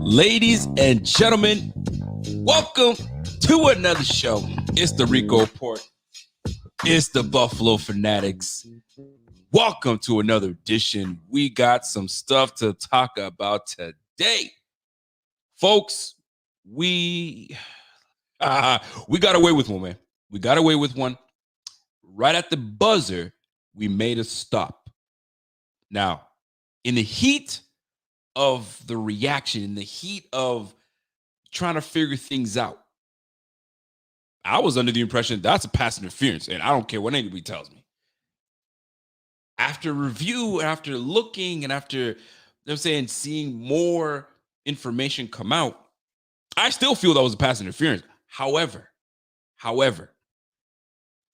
Ladies and gentlemen, welcome to another show. It's the Rico Report. It's the Buffalo Fanatics. Welcome to another edition. We got some stuff to talk about today. Folks, we got away with one, man. We got away with one. Right at the buzzer, we made a stop. Now, in the heat of the reaction, in the heat of trying to figure things out, I was under the impression that's a pass interference, and I don't care what anybody tells me. After review, after looking, and after seeing more information come out, I still feel that was a pass interference. However,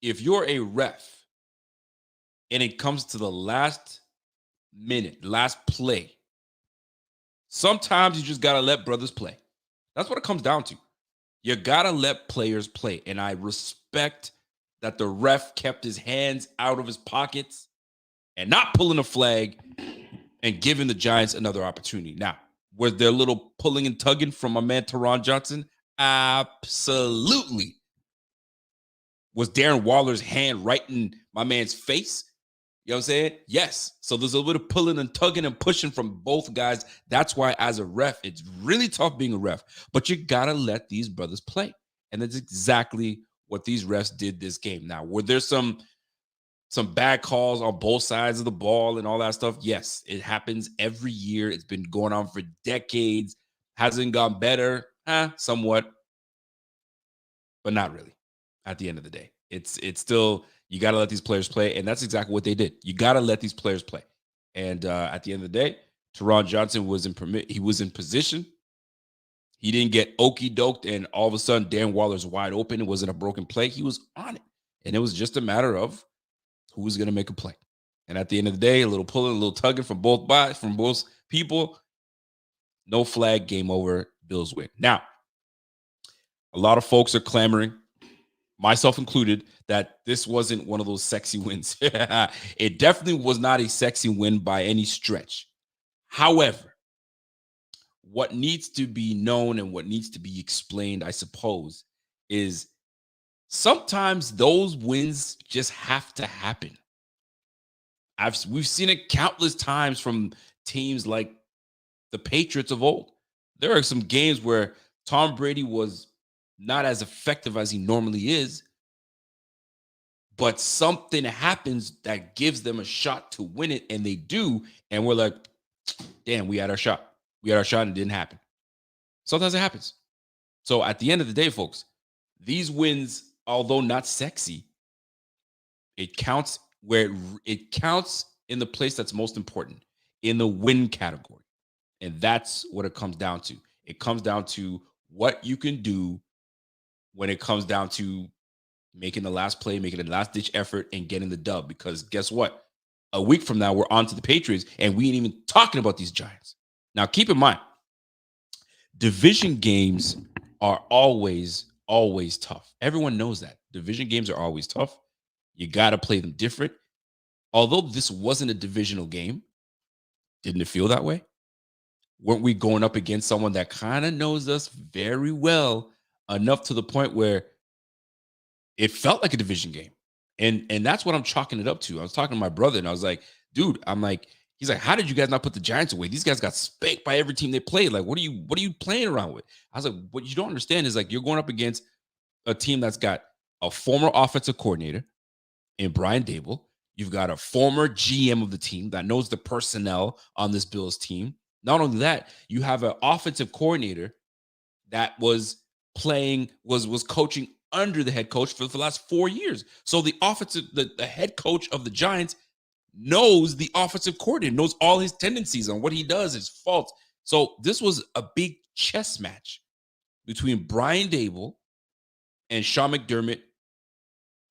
if you're a ref and it comes to the last minute, last play, sometimes you just got to let brothers play. That's what it comes down to. You got to let players play. And I respect that the ref kept his hands out of his pockets and not pulling a flag and giving the Giants another opportunity. Now, was there a little pulling and tugging from my man Taron Johnson? Absolutely. Was Darren Waller's hand right in my man's face? You know what I'm saying? Yes. So there's a little pulling and tugging and pushing from both guys. That's why as a ref, it's really tough being a ref. But you got to let these brothers play. And that's exactly what these refs did this game. Now, were there some bad calls on both sides of the ball and all that stuff? Yes, it happens every year. It's been going on for decades. Hasn't gone better? Somewhat. But not really at the end of the day. It's still... You got to let these players play, and that's exactly what they did. You got to let these players play. And at the end of the day, Taron Johnson was in position. He didn't get okey-doked, and all of a sudden, Darren Waller's wide open. It wasn't a broken play. He was on it. And it was just a matter of who was going to make a play. And at the end of the day, a little pulling, a little tugging from both people. No flag, game over, Bills win. Now, a lot of folks are clamoring, myself included, that this wasn't one of those sexy wins. It definitely was not a sexy win by any stretch. However, what needs to be known and what needs to be explained, I suppose, is sometimes those wins just have to happen. We've seen it countless times from teams like the Patriots of old. There are some games where Tom Brady was not as effective as he normally is, but something happens that gives them a shot to win it, and they do, and we're like, damn, we had our shot. We had our shot, and it didn't happen. Sometimes it happens. So at the end of the day, folks, these wins, although not sexy, it counts where it counts in the place that's most important, in the win category. And that's what it comes down to. It comes down to what you can do when it comes down to making the last play, making the last ditch effort, and getting the dub. Because guess what? A week from now, we're on to the Patriots, and we ain't even talking about these Giants. Now, keep in mind, division games are always tough. Everyone knows that. Division games are always tough. You got to play them different. Although this wasn't a divisional game, didn't it feel that way? Weren't we going up against someone that kind of knows us very well, enough to the point where it felt like a division game? And that's what I'm chalking it up to. I was talking to my brother, and I was like, dude, he's like, how did you guys not put the Giants away? These guys got spanked by every team they played. Like, what are you playing around with? I was like, what you don't understand is, like, you're going up against a team that's got a former offensive coordinator in Brian Dable. You've got a former GM of the team that knows the personnel on this Bills team. Not only that, you have an offensive coordinator that was coaching under the head coach for the last 4 years. So the head coach of the Giants knows the offensive coordinator, knows all his tendencies on what he does, his faults. So this was a big chess match between Brian Dable and Sean McDermott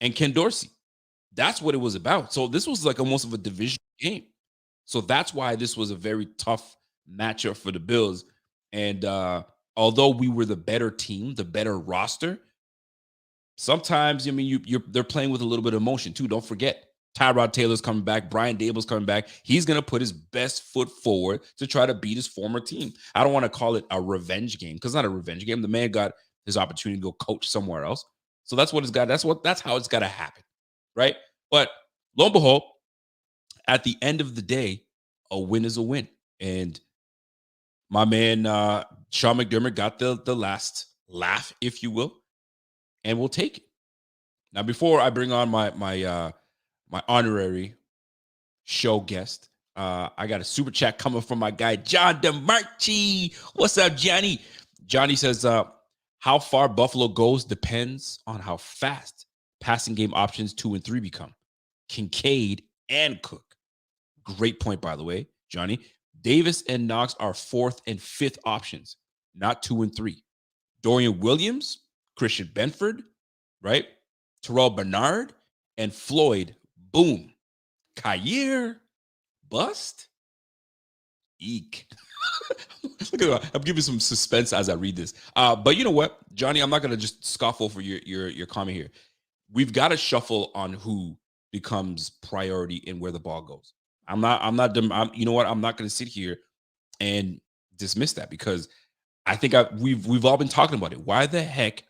and Ken Dorsey. That's what it was about. So this was like almost of a division game. So that's why this was a very tough matchup for the Bills. And although we were the better team, the better roster, sometimes, I mean, they're playing with a little bit of emotion too. Don't forget, Tyrod Taylor's coming back. Brian Dable's coming back. He's going to put his best foot forward to try to beat his former team. I don't want to call it a revenge game because it's not a revenge game. The man got his opportunity to go coach somewhere else. So that's what it's got. That's how it's got to happen, right? But lo and behold, at the end of the day, a win is a win. And my man, Sean McDermott got the last laugh, if you will, and we'll take it. Now, before I bring on my honorary show guest, I got a super chat coming from my guy, John DeMarchi. What's up, Johnny? Johnny says, how far Buffalo goes depends on how fast passing game options 2 and 3 become. Kincaid and Cook. Great point, by the way, Johnny. Davis and Knox are 4th and 5th options, not 2 and 3. Dorian Williams, Christian Benford, right? Terrell Bernard and Floyd. Boom. Kyer, bust. Eek. Look at that. I'm giving some suspense as I read this. But you know what, Johnny, I'm not gonna just scoff over your comment here. We've got to shuffle on who becomes priority and where the ball goes. You know what? I'm not going to sit here and dismiss that because I think we've all been talking about it. Why the heck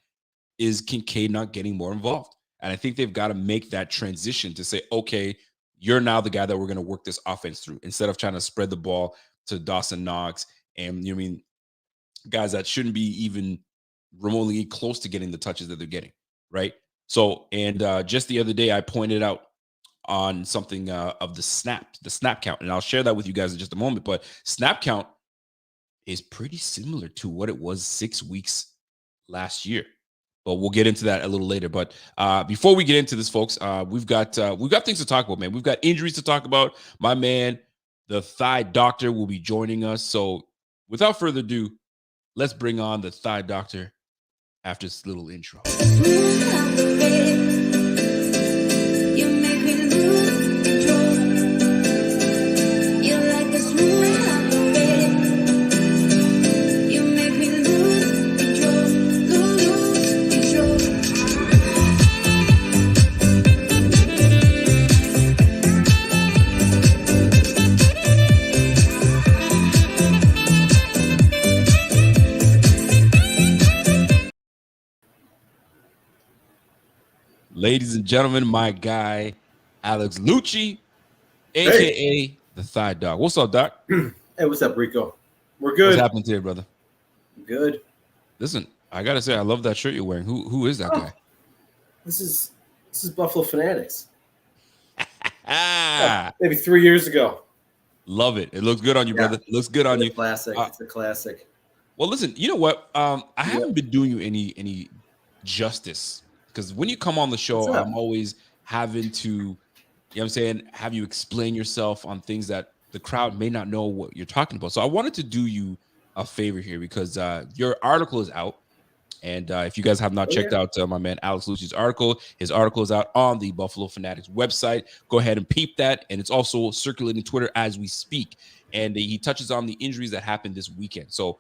is Kincaid not getting more involved? And I think they've got to make that transition to say, okay, you're now the guy that we're going to work this offense through instead of trying to spread the ball to Dawson Knox and guys that shouldn't be even remotely close to getting the touches that they're getting, right? So, and just the other day, I pointed out on something of the snap count. And I'll share that with you guys in just a moment. But snap count is pretty similar to what it was 6 weeks last year. But we'll get into that a little later. But before we get into this, folks, we've got things to talk about, man. We've got injuries to talk about. My man, the thigh doctor, will be joining us. So without further ado, let's bring on the thigh doctor after this little intro. Ladies and gentlemen, my guy, Alex Lucci, a.k.a. the Thigh Dog. What's up, Doc? Hey, what's up, Rico? We're good. What's happening today, brother? Good. Listen, I got to say, I love that shirt you're wearing. Who is that guy? This is Buffalo Fanatics. Maybe 3 years ago. Love it. It looks good on you, brother. It looks good on you. Classic. It's a classic. Well, listen, you know what? I haven't been doing you any justice. Because when you come on the show, I'm always having to, you know what I'm saying, have you explain yourself on things that the crowd may not know what you're talking about. So I wanted to do you a favor here because your article is out. And if you guys have not checked out my man Alex Lucci's article, his article is out on the Buffalo Fanatics website. Go ahead and peep that. And it's also circulating Twitter as we speak. And he touches on the injuries that happened this weekend. So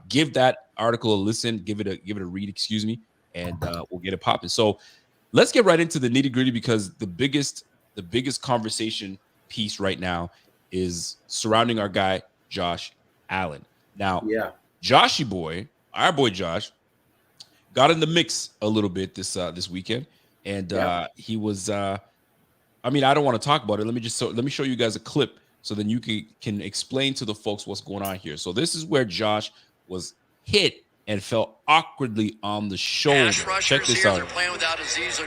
give that article a listen, give it a read, excuse me. And we'll get it popping. So let's get right into the nitty gritty because the biggest conversation piece right now is surrounding our guy, Josh Allen. Now, Joshy boy, our boy Josh, got in the mix a little bit this weekend. And he was, I don't want to talk about it. Let me show you guys a clip so then you can explain to the folks what's going on here. So this is where Josh was hit and fell awkwardly on the shoulder. Check this out. They're playing without Azeez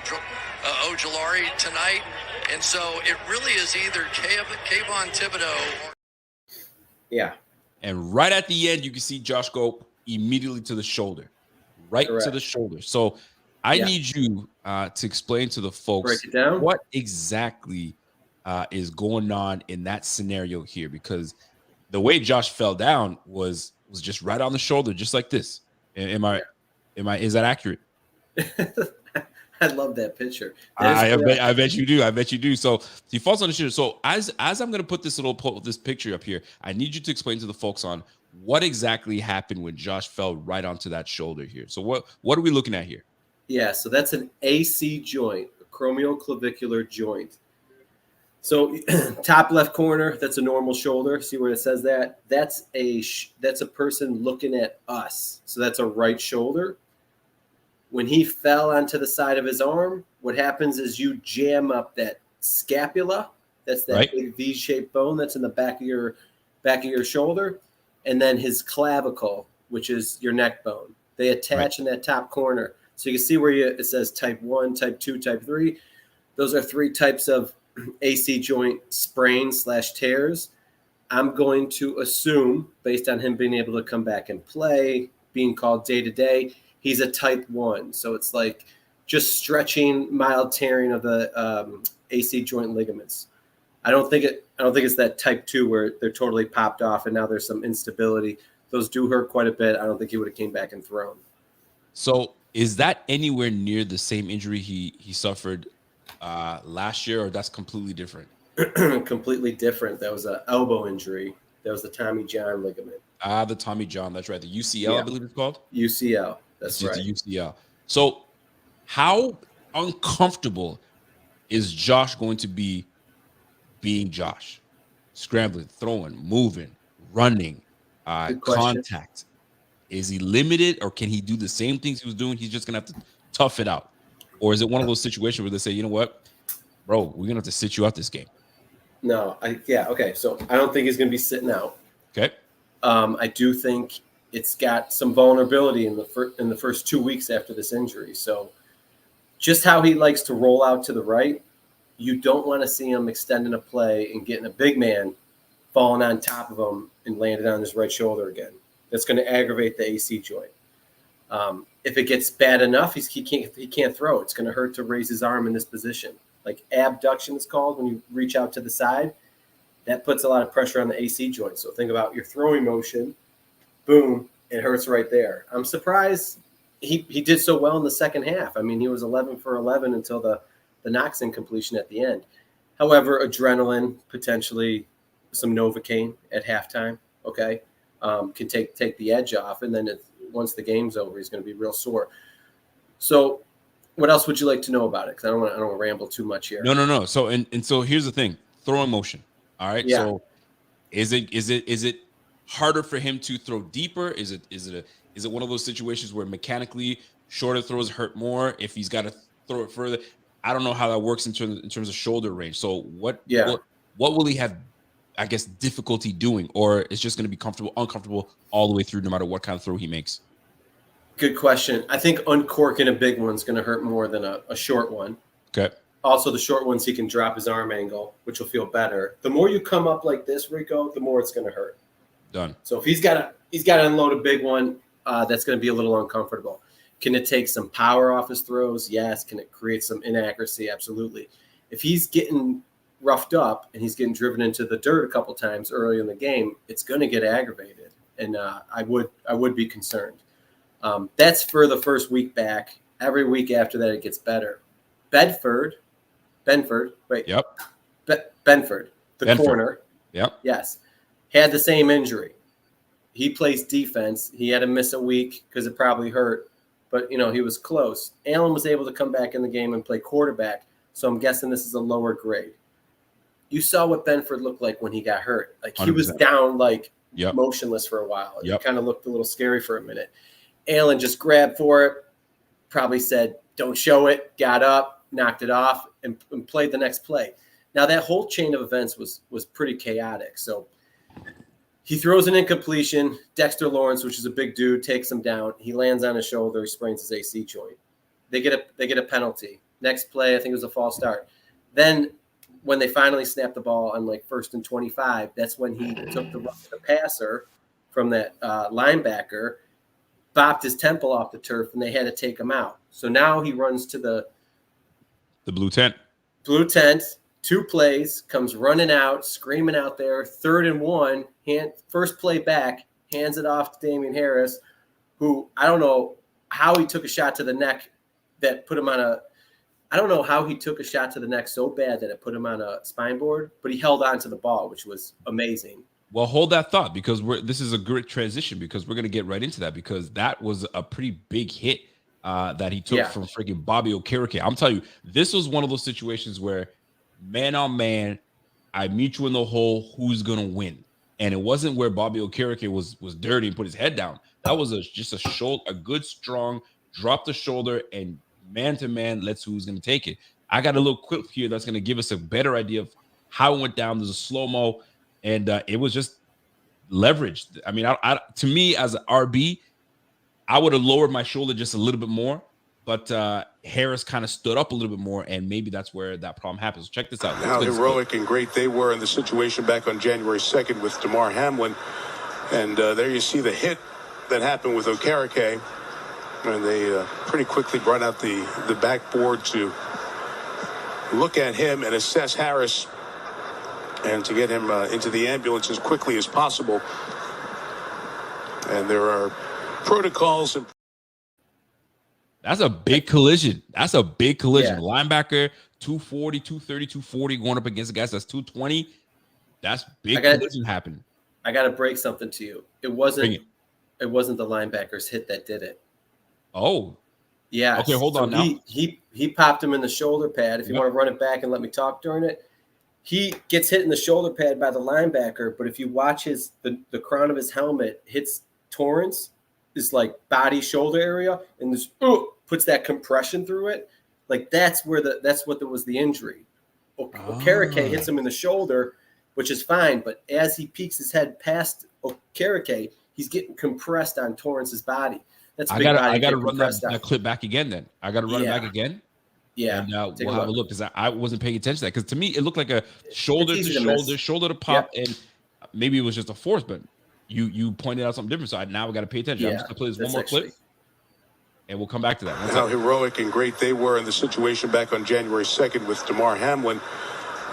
Ojulari tonight, and so it really is either Kayvon Thibodeau or... And right at the end, you can see Josh go immediately to the shoulder, to the shoulder. So I need you to explain to the folks what exactly is going on in that scenario here, because the way Josh fell down was just right on the shoulder, just like this. Is that accurate? I love that picture. I bet you do. I bet you do. So he falls on the shoulder. So as I'm going to put this picture up here, I need you to explain to the folks on what exactly happened when Josh fell right onto that shoulder here. So what are we looking at here? Yeah, so that's an AC joint, a acromioclavicular joint. So top left corner, that's a normal shoulder. See where it says that? That's a person looking at us. So that's a right shoulder. When he fell onto the side of his arm, what happens is you jam up that scapula. That's that big V-shaped bone that's in the back of your shoulder, and then his clavicle, which is your neck bone. They attach in that top corner. So you can see where it says type 1, type 2, type 3. Those are 3 types of AC joint sprains/tears. I'm going to assume, based on him being able to come back and play, being called day to day, he's a type 1. So it's like just stretching, mild tearing of the AC joint ligaments. I don't think it's that type 2 where they're totally popped off and now there's some instability. Those do hurt quite a bit. I don't think he would have came back and thrown. So is that anywhere near the same injury he suffered last year, or that's completely different? Completely different. That was an elbow injury. That was the Tommy John ligament. The Tommy John. That's right. The UCL, I believe it's called. UCL. That's right. The UCL. So how uncomfortable is Josh going to be being Josh? Scrambling, throwing, moving, running, contact. Is he limited, or can he do the same things he was doing? He's just going to have to tough it out. Or is it one of those situations where they say, you know what, bro, we're going to have to sit you out this game? No, okay. So I don't think he's going to be sitting out. Okay. I do think it's got some vulnerability in the first 2 weeks after this injury. So just how he likes to roll out to the right, you don't want to see him extending a play and getting a big man falling on top of him and landing on his right shoulder again. That's going to aggravate the AC joint. If it gets bad enough, he can't throw. It's going to hurt to raise his arm in this position. Like abduction is called when you reach out to the side. That puts a lot of pressure on the AC joint. So think about your throwing motion. Boom, it hurts right there. I'm surprised he did so well in the second half. I mean, he was 11 for 11 until the Knox-in completion at the end. However, adrenaline, potentially some Novocaine at halftime, okay, can take the edge off. And then once the game's over, he's going to be real sore. So what else would you like to know about it? Because I don't want to ramble too much here. No. So so here's the thing: throwing motion. All right. Yeah. So is it harder for him to throw deeper? Is it one of those situations where mechanically shorter throws hurt more if he's got to throw it further? I don't know how that works in terms of shoulder range. So what will he have, I guess, difficulty doing, or it's just going to be uncomfortable all the way through, no matter what kind of throw he makes? Good question. I think uncorking a big one's going to hurt more than a short one. Okay. Also, the short ones, he can drop his arm angle, which will feel better. The more you come up like this, Rico, the more it's going to hurt. Done. So if he's got to unload a big one, that's going to be a little uncomfortable. Can it take some power off his throws? Yes. Can it create some inaccuracy? Absolutely. If he's getting roughed up and he's getting driven into the dirt a couple times early in the game, it's going to get aggravated, and I would be concerned. That's for the first week back. Every week after that, it gets better. Benford, the corner, yes, had the same injury. He plays defense. He had to miss a week because it probably hurt, but he was close. Allen was able to come back in the game and play quarterback, so I'm guessing this is a lower grade. You saw what Benford looked like when he got hurt. Like 100%. He was down, motionless for a while. It kind of looked a little scary for a minute. Allen just grabbed for it, probably said, "Don't show it," got up, knocked it off, and played the next play. Now, that whole chain of events was pretty chaotic. So he throws an incompletion. Dexter Lawrence, which is a big dude, takes him down. He lands on his shoulder. He sprains his AC joint. They get a penalty. Next play, I think it was a false start. Then when they finally snapped the ball on 1st and 25, that's when he took the passer from that linebacker, bopped his temple off the turf, and they had to take him out. So now he runs to the blue tent. 2 plays, comes running out, screaming out there, 3rd and 1, first play back, hands it off to Damien Harris, who I don't know how he took a shot to the neck that put him on I don't know how he took a shot to the neck so bad that it put him on a spine board, but he held on to the ball, which was amazing. Well, hold that thought, because this is a great transition, because we're going to get right into that, because that was a pretty big hit that he took from freaking Bobby Okereke. I'm telling you, this was one of those situations where man on man, I meet you in the hole, who's going to win? And it wasn't where Bobby Okereke was dirty and put his head down. That was just a shoulder, a good, strong, drop the shoulder, and man to man, let's see who's going to take it. I got a little clip here that's going to give us a better idea of how it went down. There's a slow-mo, and it was just leveraged. I mean, to me, as an RB, I would have lowered my shoulder just a little bit more, but Harris kind of stood up a little bit more, and maybe that's where that problem happens. Check this out. How heroic and great they were in the situation back on January 2nd with Damar Hamlin. And there you see the hit that happened with Okereke. And they pretty quickly brought out the backboard to look at him and assess Harris and to get him into the ambulance as quickly as possible. And there are protocols. And that's a big collision. That's a big collision. Yeah. Linebacker, 240, 230, 240 going up against a guy that's 220. That's big collision happening. I got to break something to you. It wasn't the linebacker's hit that did it. Oh. Yeah. Okay, hold on now. He popped him in the shoulder pad. If you want to run it back and let me talk during it, he gets hit in the shoulder pad by the linebacker, but if you watch the crown of his helmet hits Torrance, this like body shoulder area, and this puts that compression through it. Like that's what was the injury. Okereke hits him in the shoulder, which is fine, but as he peeks his head past Okereke, he's getting compressed on Torrance's body. That's I gotta run that clip back again. Then I gotta run it back again. Yeah, and we'll have a look, because I wasn't paying attention to that, because to me it looked like a shoulder to shoulder to pop, and maybe it was just a force, but you pointed out something different. So now we got to pay attention. I'm just gonna play this one more clip, and we'll come back to that. How heroic and great they were in the situation back on January 2nd with Damar Hamlin.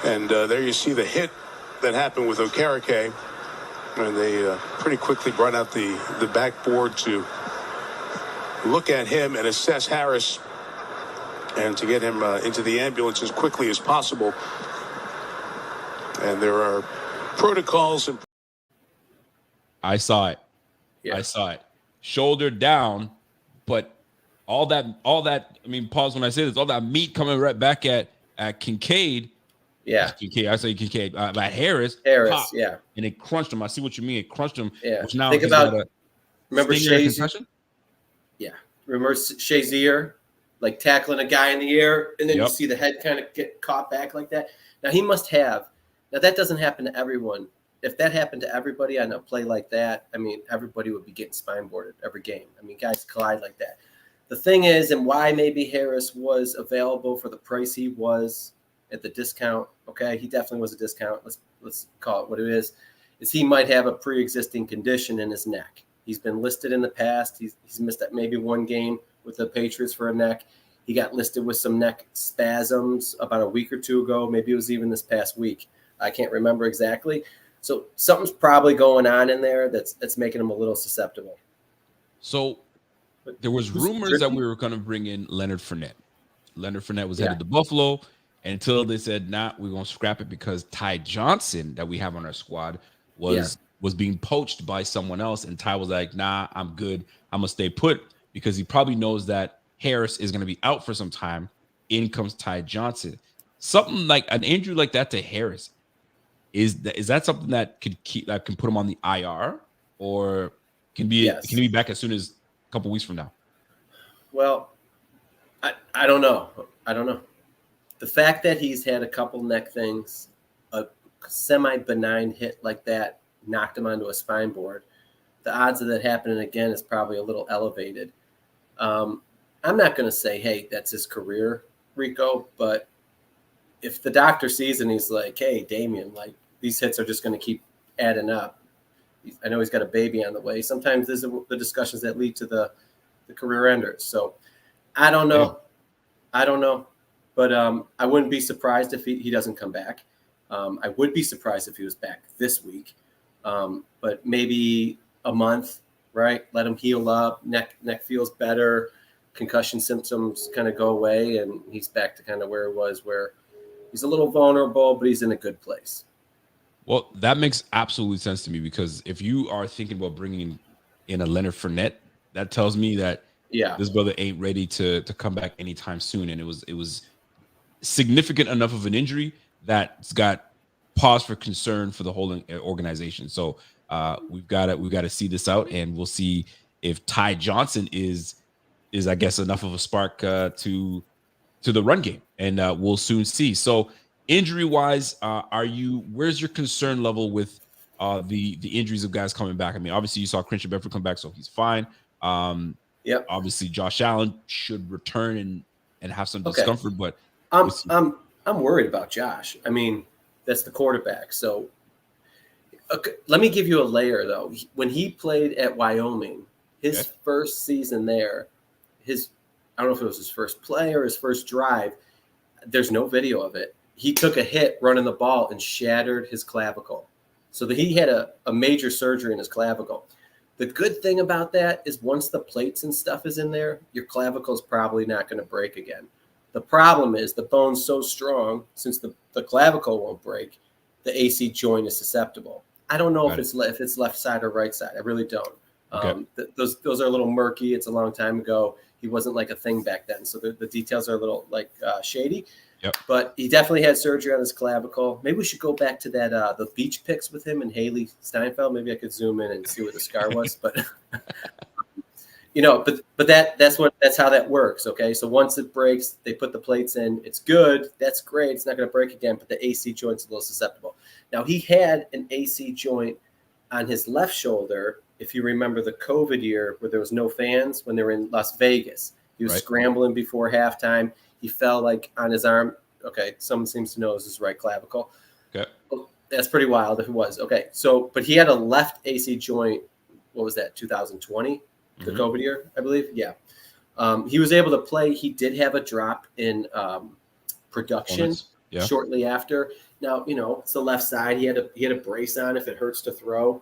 And there you see the hit that happened with Okereke. And they pretty quickly brought out the backboard to look at him and assess Harris and to get him into the ambulance as quickly as possible. And there are protocols. And I saw it. Yeah. I saw it. Shoulder down, but all that, I mean, pause when I say this, all that meat coming right back at Kincaid. Yeah. Kincaid, I say Kincaid, at Harris. Popped, yeah. And it crunched him. I see what you mean. It crunched him. Yeah. Which now think about, remember Shazier? Yeah. Remember Shazier, like tackling a guy in the air, and then you see the head kind of get caught back like that. Now he must have. Now that doesn't happen to everyone. If that happened to everybody on a play like that, I mean, everybody would be getting spine boarded every game. I mean, guys collide like that. The thing is, and why maybe Harris was available for the price he was at the discount, okay, he definitely was a discount. Let's call it what it is he might have a pre-existing condition in his neck. He's been listed in the past. He's missed maybe one game with the Patriots for a neck. He got listed with some neck spasms about a week or two ago. Maybe it was even this past week. I can't remember exactly. So something's probably going on in there that's making him a little susceptible. So there was rumors that we were going to bring in Leonard Fournette. Leonard Fournette was headed to Buffalo, and until they said, nah, we're going to scrap it, because Ty Johnson that we have on our squad was being poached by someone else. And Ty was like, nah, I'm good. I'm going to stay put, because he probably knows that Harris is going to be out for some time. In comes Ty Johnson. Something like an injury like that to Harris. Is that something that can put him on the IR, or can he be back as soon as a couple weeks from now? Well, I don't know. The fact that he's had a couple neck things, a semi-benign hit like that knocked him onto a spine board, the odds of that happening again is probably a little elevated. I'm not going to say, hey, that's his career, Rico, but if the doctor sees and he's like, hey, Damien, like, these hits are just going to keep adding up. I know he's got a baby on the way. Sometimes these are the discussions that lead to the career enders. So I don't know. But I wouldn't be surprised if he doesn't come back. I would be surprised if he was back this week. But maybe a month, right? Let him heal up. Neck feels better. concussion symptoms kind of go away, and he's back to kind of where he was, where he's a little vulnerable, but he's in a good place. Well, that makes absolute sense to me, because if you are thinking about bringing in a Leonard Fournette, that tells me that this brother ain't ready to come back anytime soon. And it was significant enough of an injury that's got pause for concern for the whole organization. So we've got to see this out, and we'll see if Ty Johnson is I guess enough of a spark to the run game, and we'll soon see. So injury wise, where's your concern level with the injuries of guys coming back? I mean, obviously you saw Christian Benford come back, so he's fine. Obviously Josh Allen should return and have some discomfort, but I'm worried about Josh. I mean, that's the quarterback. So let me give you a layer though. When he played at Wyoming, his first season there, I don't know if it was his first play or his first drive. There's no video of it. He took a hit running the ball and shattered his clavicle. So that he had a major surgery in his clavicle. The good thing about that is once the plates and stuff is in there, your clavicle is probably not going to break again. The problem is the bone's so strong, since the clavicle won't break, the AC joint is susceptible. I don't know if it's left side or right side. I really don't. Those are a little murky. It's a long time ago. He wasn't like a thing back then, so the details are a little shady. But he definitely had surgery on his clavicle. Maybe we should go back to that the beach pics with him and Haley Steinfeld. Maybe I could zoom in and see where the scar was. But but that's how that works. Okay, so once it breaks, they put the plates in. It's good. That's great. It's not going to break again. But the AC joint's a little susceptible. Now he had an AC joint on his left shoulder. If you remember the COVID year where there was no fans when they were in Las Vegas, he was scrambling before halftime. He fell on his arm. Okay, someone seems to know it was his right clavicle. Okay, well, that's pretty wild if it was. Okay, but he had a left AC joint. What was that? 2020, the COVID year, I believe. Yeah, he was able to play. He did have a drop in production shortly after. Now it's the left side. He had a brace on if it hurts to throw,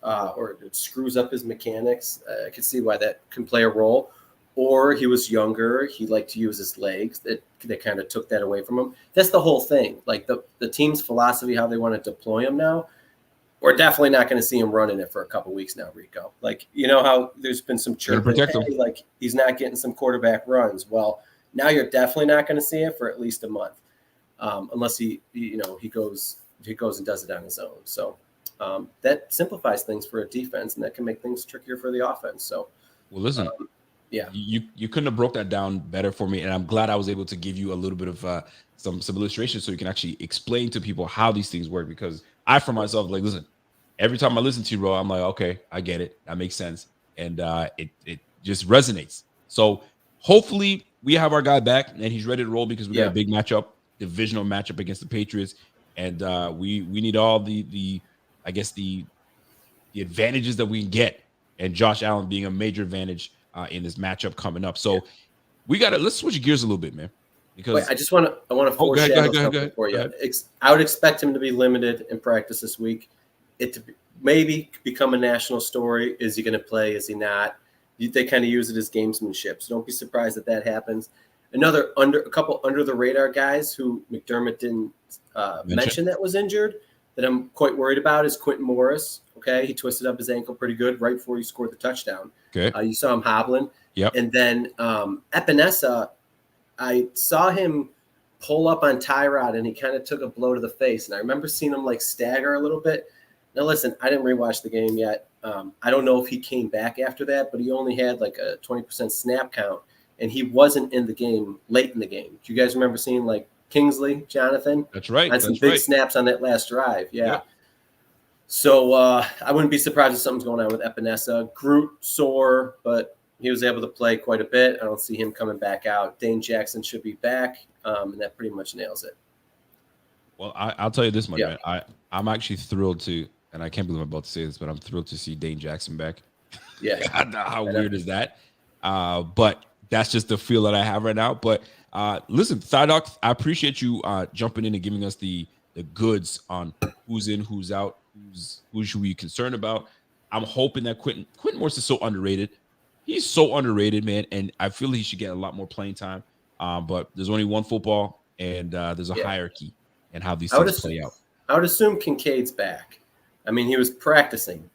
or it screws up his mechanics. I can see why that can play a role. Or he was younger. He liked to use his legs. That kind of took that away from him. That's the whole thing. Like the team's philosophy, how they want to deploy him now. We're definitely not going to see him running it for a couple weeks now, Rico. Like, how there's been some chirping, like he's not getting some quarterback runs. Well, now you're definitely not going to see it for at least a month, unless he goes and does it on his own. So that simplifies things for a defense, and that can make things trickier for the offense. So, well, listen. You couldn't have broke that down better for me, and I'm glad I was able to give you a little bit of some illustrations so you can actually explain to people how these things work. Because I, for myself, listen, every time I listen to you, bro, I'm like, okay, I get it, that makes sense, and it just resonates. So hopefully we have our guy back and he's ready to roll, because we got a big matchup, divisional matchup against the Patriots, and we need all the I guess the advantages that we can get, and Josh Allen being a major advantage in this matchup coming up. So let's switch gears a little bit, man. Because I want to foreshadow something for you. I would expect him to be limited in practice this week. It to maybe become a national story. Is he going to play? Is he not? They kind of use it as gamesmanship. So don't be surprised if that happens. A couple under the radar guys who McDermott didn't mention that was injured that I'm quite worried about is Quentin Morris. Okay, he twisted up his ankle pretty good right before he scored the touchdown. Okay, you saw him hobbling. Yep. And then Epinesa, I saw him pull up on Tyrod, and he kind of took a blow to the face. And I remember seeing him stagger a little bit. Now, listen, I didn't rewatch the game yet. I don't know if he came back after that, but he only had a 20% snap count, and he wasn't in the game late in the game. Do you guys remember seeing Kingsley, Jonathan? That's right. Had some big snaps on that last drive. Yeah. Yep. So I wouldn't be surprised if something's going on with Epinesa. Groot sore, but he was able to play quite a bit. I don't see him coming back out. Dane Jackson should be back, and that pretty much nails it. Well, I'll tell you this much, man. I'm actually thrilled to, and I can't believe I'm about to say this, but I'm thrilled to see Dane Jackson back. Yeah. How weird is that? But that's just the feel that I have right now. But listen, Thydoc, I appreciate you jumping in and giving us the goods on who's in, who's out, who should we be concerned about. I'm hoping that Quentin Morris is so underrated. He's so underrated, man, and I feel he should get a lot more playing time. But there's only one football, and there's a hierarchy in how these things play out. I would assume Kincaid's back. I mean, he was practicing.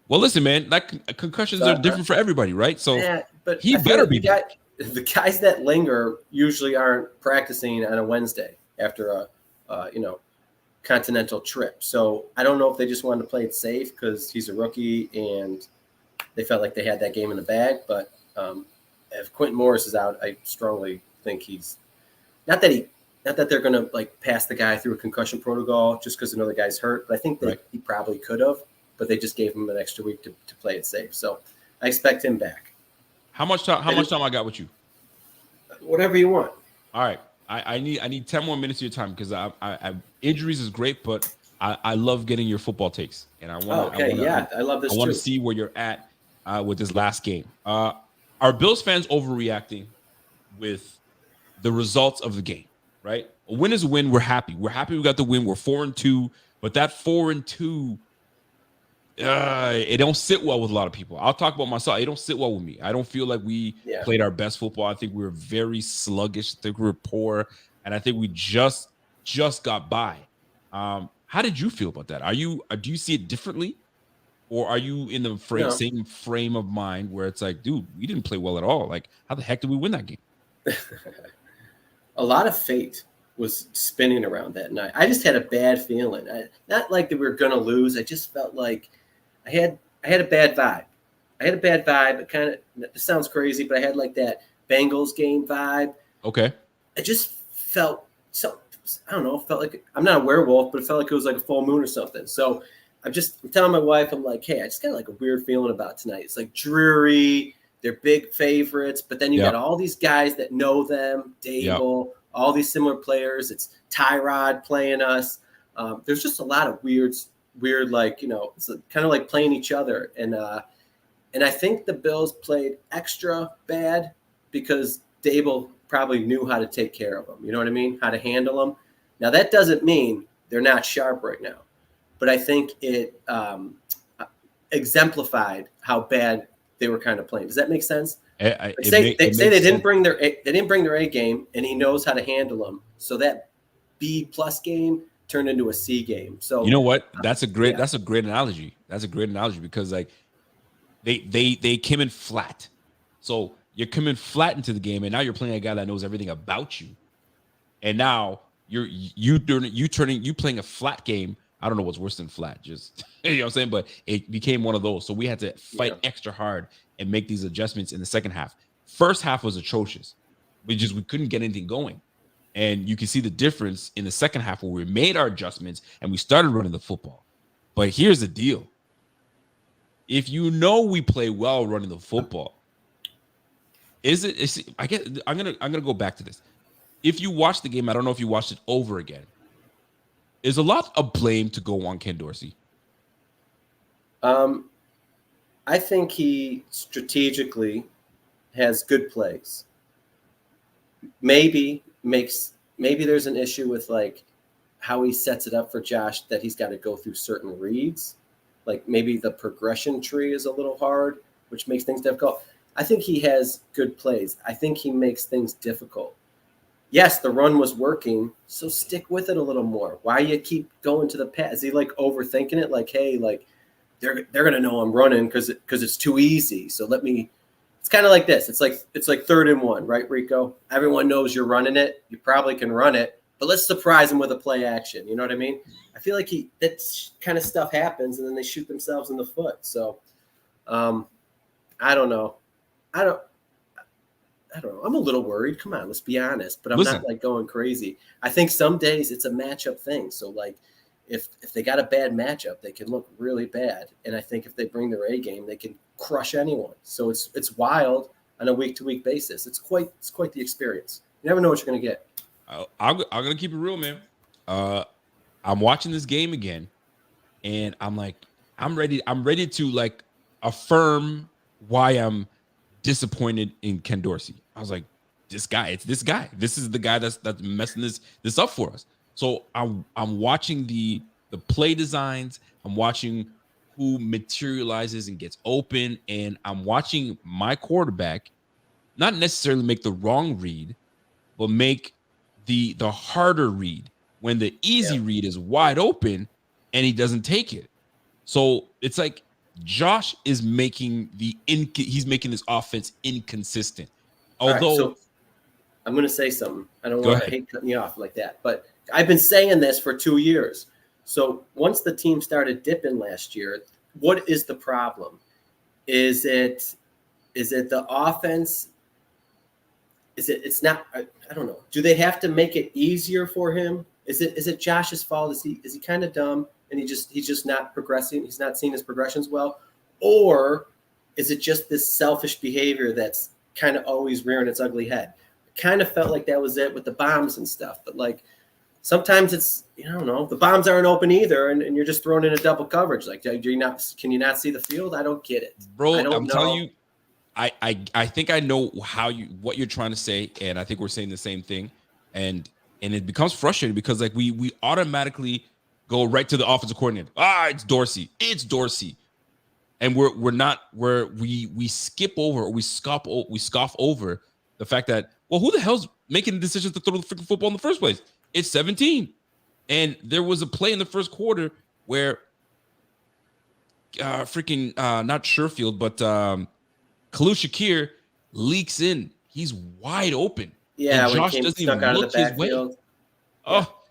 Well, listen, man, concussions are different for everybody, right? So but he better be back. The guys that linger usually aren't practicing on a Wednesday after a continental trip. So I don't know if they just wanted to play it safe because he's a rookie and they felt like they had that game in the bag. But if Quentin Morris is out, I strongly think he's not that they're going to like pass the guy through a concussion protocol just because another guy's hurt. But I think that he probably could have, but they just gave him an extra week to play it safe. So I expect him back. How much time I got with you? Whatever you want. All right. I need 10 more minutes of your time because I injuries is great, but I love getting your football takes. And I want I love this. I want to see where you're at with this last game. Are Bills fans overreacting with the results of the game? Right? A win is a win. We're happy. We're happy we got the win. We're 4-2, but that 4-2, it don't sit well with a lot of people. I'll talk about myself. It don't sit well with me. I don't feel like we played our best football. I think we were very sluggish. I think we were poor, and I think we just got by. How did you feel about that? Do you see it differently, or are you in the same frame of mind where it's like, dude, we didn't play well at all? Like, how the heck did we win that game? A lot of fate was spinning around that night. I just had a bad feeling. Not like that we were going to lose. I just felt like I had a bad vibe. It kind of, it sounds crazy, but I had like that Bengals game vibe. Okay. I just felt I don't know, felt like I'm not a werewolf, but it felt like it was like a full moon or something. So I'm telling my wife, I'm like, hey, I just got like a weird feeling about tonight. It's like dreary. They're big favorites, but then you got all these guys that know them, Dable, all these similar players. It's Tyrod playing us. There's just a lot of weird, like, it's kind of like playing each other. And I think the Bills played extra bad because Dable probably knew how to take care of them. You know what I mean? How to handle them. Now, that doesn't mean they're not sharp right now, but I think it exemplified how bad they were kind of playing. Does that make sense? They didn't bring their A game, and he knows how to handle them. So that B+ game turned into a C game. So you know what? That's a great analogy. That's a great analogy because like they came in flat. So you're coming flat into the game, and now you're playing a guy that knows everything about you. And now you playing a flat game. I don't know what's worse than flat, just you know what I'm saying, but it became one of those. So we had to fight extra hard and make these adjustments in the second half. First half was atrocious. We couldn't get anything going. And you can see the difference in the second half where we made our adjustments and we started running the football. But here's the deal. If you know we play well running the football, I'm gonna go back to this. If you watch the game, I don't know if you watched it over again. Is a lot of blame to go on Ken Dorsey? I think he strategically has good plays. Maybe there's an issue with like how he sets it up for Josh that he's got to go through certain reads. Like maybe the progression tree is a little hard, which makes things difficult. I think he has good plays. I think he makes things difficult. Yes, the run was working, so stick with it a little more. Why you keep going to the pass? Is he like overthinking it? Like, hey, like they're gonna know I'm running because it's too easy. So let me. It's kind of like this. It's like 3rd and 1, right, Rico? Everyone knows you're running it. You probably can run it, but let's surprise him with a play action. You know what I mean? I feel like that kind of stuff happens, and then they shoot themselves in the foot. So, I don't know. I don't know. I'm a little worried. Come on, let's be honest. But I'm not like going crazy. I think some days it's a matchup thing. So like if they got a bad matchup, they can look really bad. And I think if they bring their A game, they can crush anyone. So it's wild on a week-to-week basis. It's quite the experience. You never know what you're gonna get. I'm gonna keep it real, man. I'm watching this game again, and I'm like, I'm ready to like affirm why I'm disappointed in Ken Dorsey. I was like, this guy. This is the guy that's messing this up for us. So I'm watching the play designs. I'm watching who materializes and gets open. And I'm watching my quarterback not necessarily make the wrong read, but make the harder read when the easy read is wide open and he doesn't take it. So it's like Josh is making he's making this offense inconsistent. Although, right, so I'm going to say something. I don't Go want to ahead. hate cutting you off like that, but I've been saying this for 2 years. So once the team started dipping last year, what is the problem? Is it the offense? It's not, I don't know. Do they have to make it easier for him? Is it Josh's fault? Is he kind of dumb and he's just not progressing? He's not seeing his progressions well? Or is it just this selfish behavior that's kind of always rearing its ugly head? Kind of felt like that was it with the bombs and stuff, but like sometimes it's, I don't know, the bombs aren't open either, and you're just thrown in a double coverage. Like, can you not see the field? I don't get it, bro. I'm telling you, I think I know what you're trying to say, and I think we're saying the same thing, and it becomes frustrating because like we automatically go right to the offensive coordinator. It's Dorsey, and we skip over, or we scoff over the fact that, well, who the hell's making the decisions to throw the freaking football in the first place? It's 17. And there was a play in the first quarter where not Sherfield, but Khalil Shakir leaks in. He's wide open. Yeah, and when Josh he doesn't stuck even out of look the his way. backfield.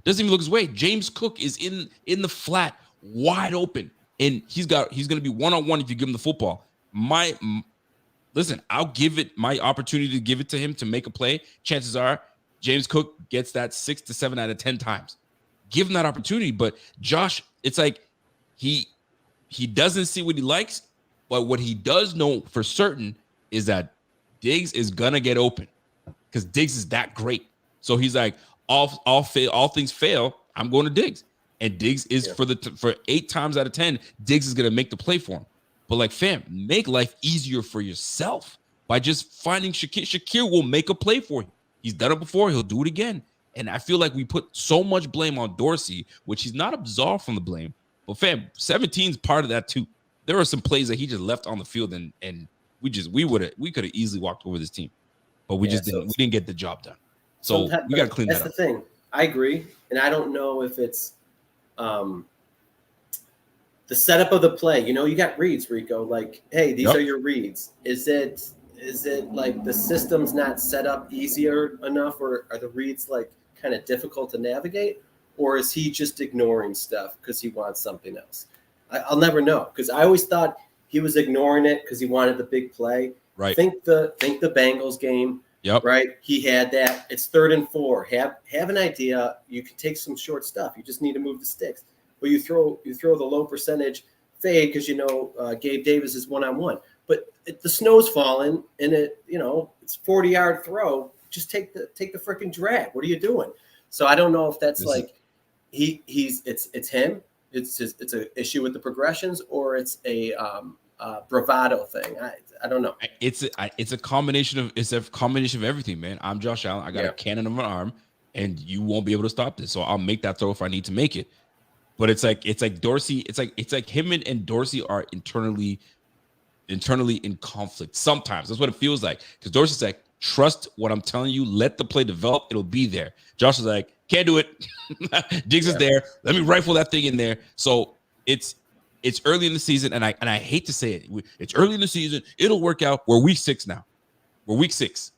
Doesn't even look his way. James Cook is in the flat, wide open. And he's going to be one-on-one if you give him the football. Listen, I'll give it my opportunity to give it to him to make a play. Chances are James Cook gets that 6 to 7 out of 10 times. Give him that opportunity. But Josh, it's like he doesn't see what he likes, but what he does know for certain is that Diggs is gonna get open because Diggs is that great. So he's like, all things fail, I'm going to Diggs. And Diggs is for 8 times out of 10, Diggs is gonna make the play for him. But like, fam, make life easier for yourself by just finding Shakir. Shakir will make a play for you. He's done it before. He'll do it again. And I feel like we put so much blame on Dorsey, which he's not absolved from the blame. But fam, 17 is part of that too. There are some plays that he just left on the field, and we could have easily walked over this team, but we didn't. We didn't get the job done. So we got to clean that up. That's the thing. I agree, and I don't know if it's the setup of the play. You know, you got reads, Rico. Like, hey, these are your reads. Is it like the system's not set up easier enough, or are the reads like kind of difficult to navigate, or is he just ignoring stuff because he wants something else? I'll never know, because I always thought he was ignoring it because he wanted the big play. Right. Think the Bengals game. Yep. Right. He had that. It's 3rd and 4. Have an idea. You can take some short stuff. You just need to move the sticks. But you throw the low percentage fade because Gabe Davis is 1-on-1. But the snow's falling and it's 40-yard throw. Just take the freaking drag. What are you doing? So I don't know if that's it's him. It's an issue with the progressions, or it's a bravado thing. I don't know. It's a combination of everything, man. I'm Josh Allen. I got a cannon of an arm, and you won't be able to stop this. So I'll make that throw if I need to make it. But it's like Dorsey. It's like him and Dorsey are internally in conflict. Sometimes that's what it feels like, because Dorsey's like, trust what I'm telling you. Let the play develop. It'll be there. Josh is like, can't do it. Diggs is there. Let me rifle that thing in there. So it's early in the season, and I hate to say it. It's early in the season. It'll work out. We're week 6 now. We're week 6.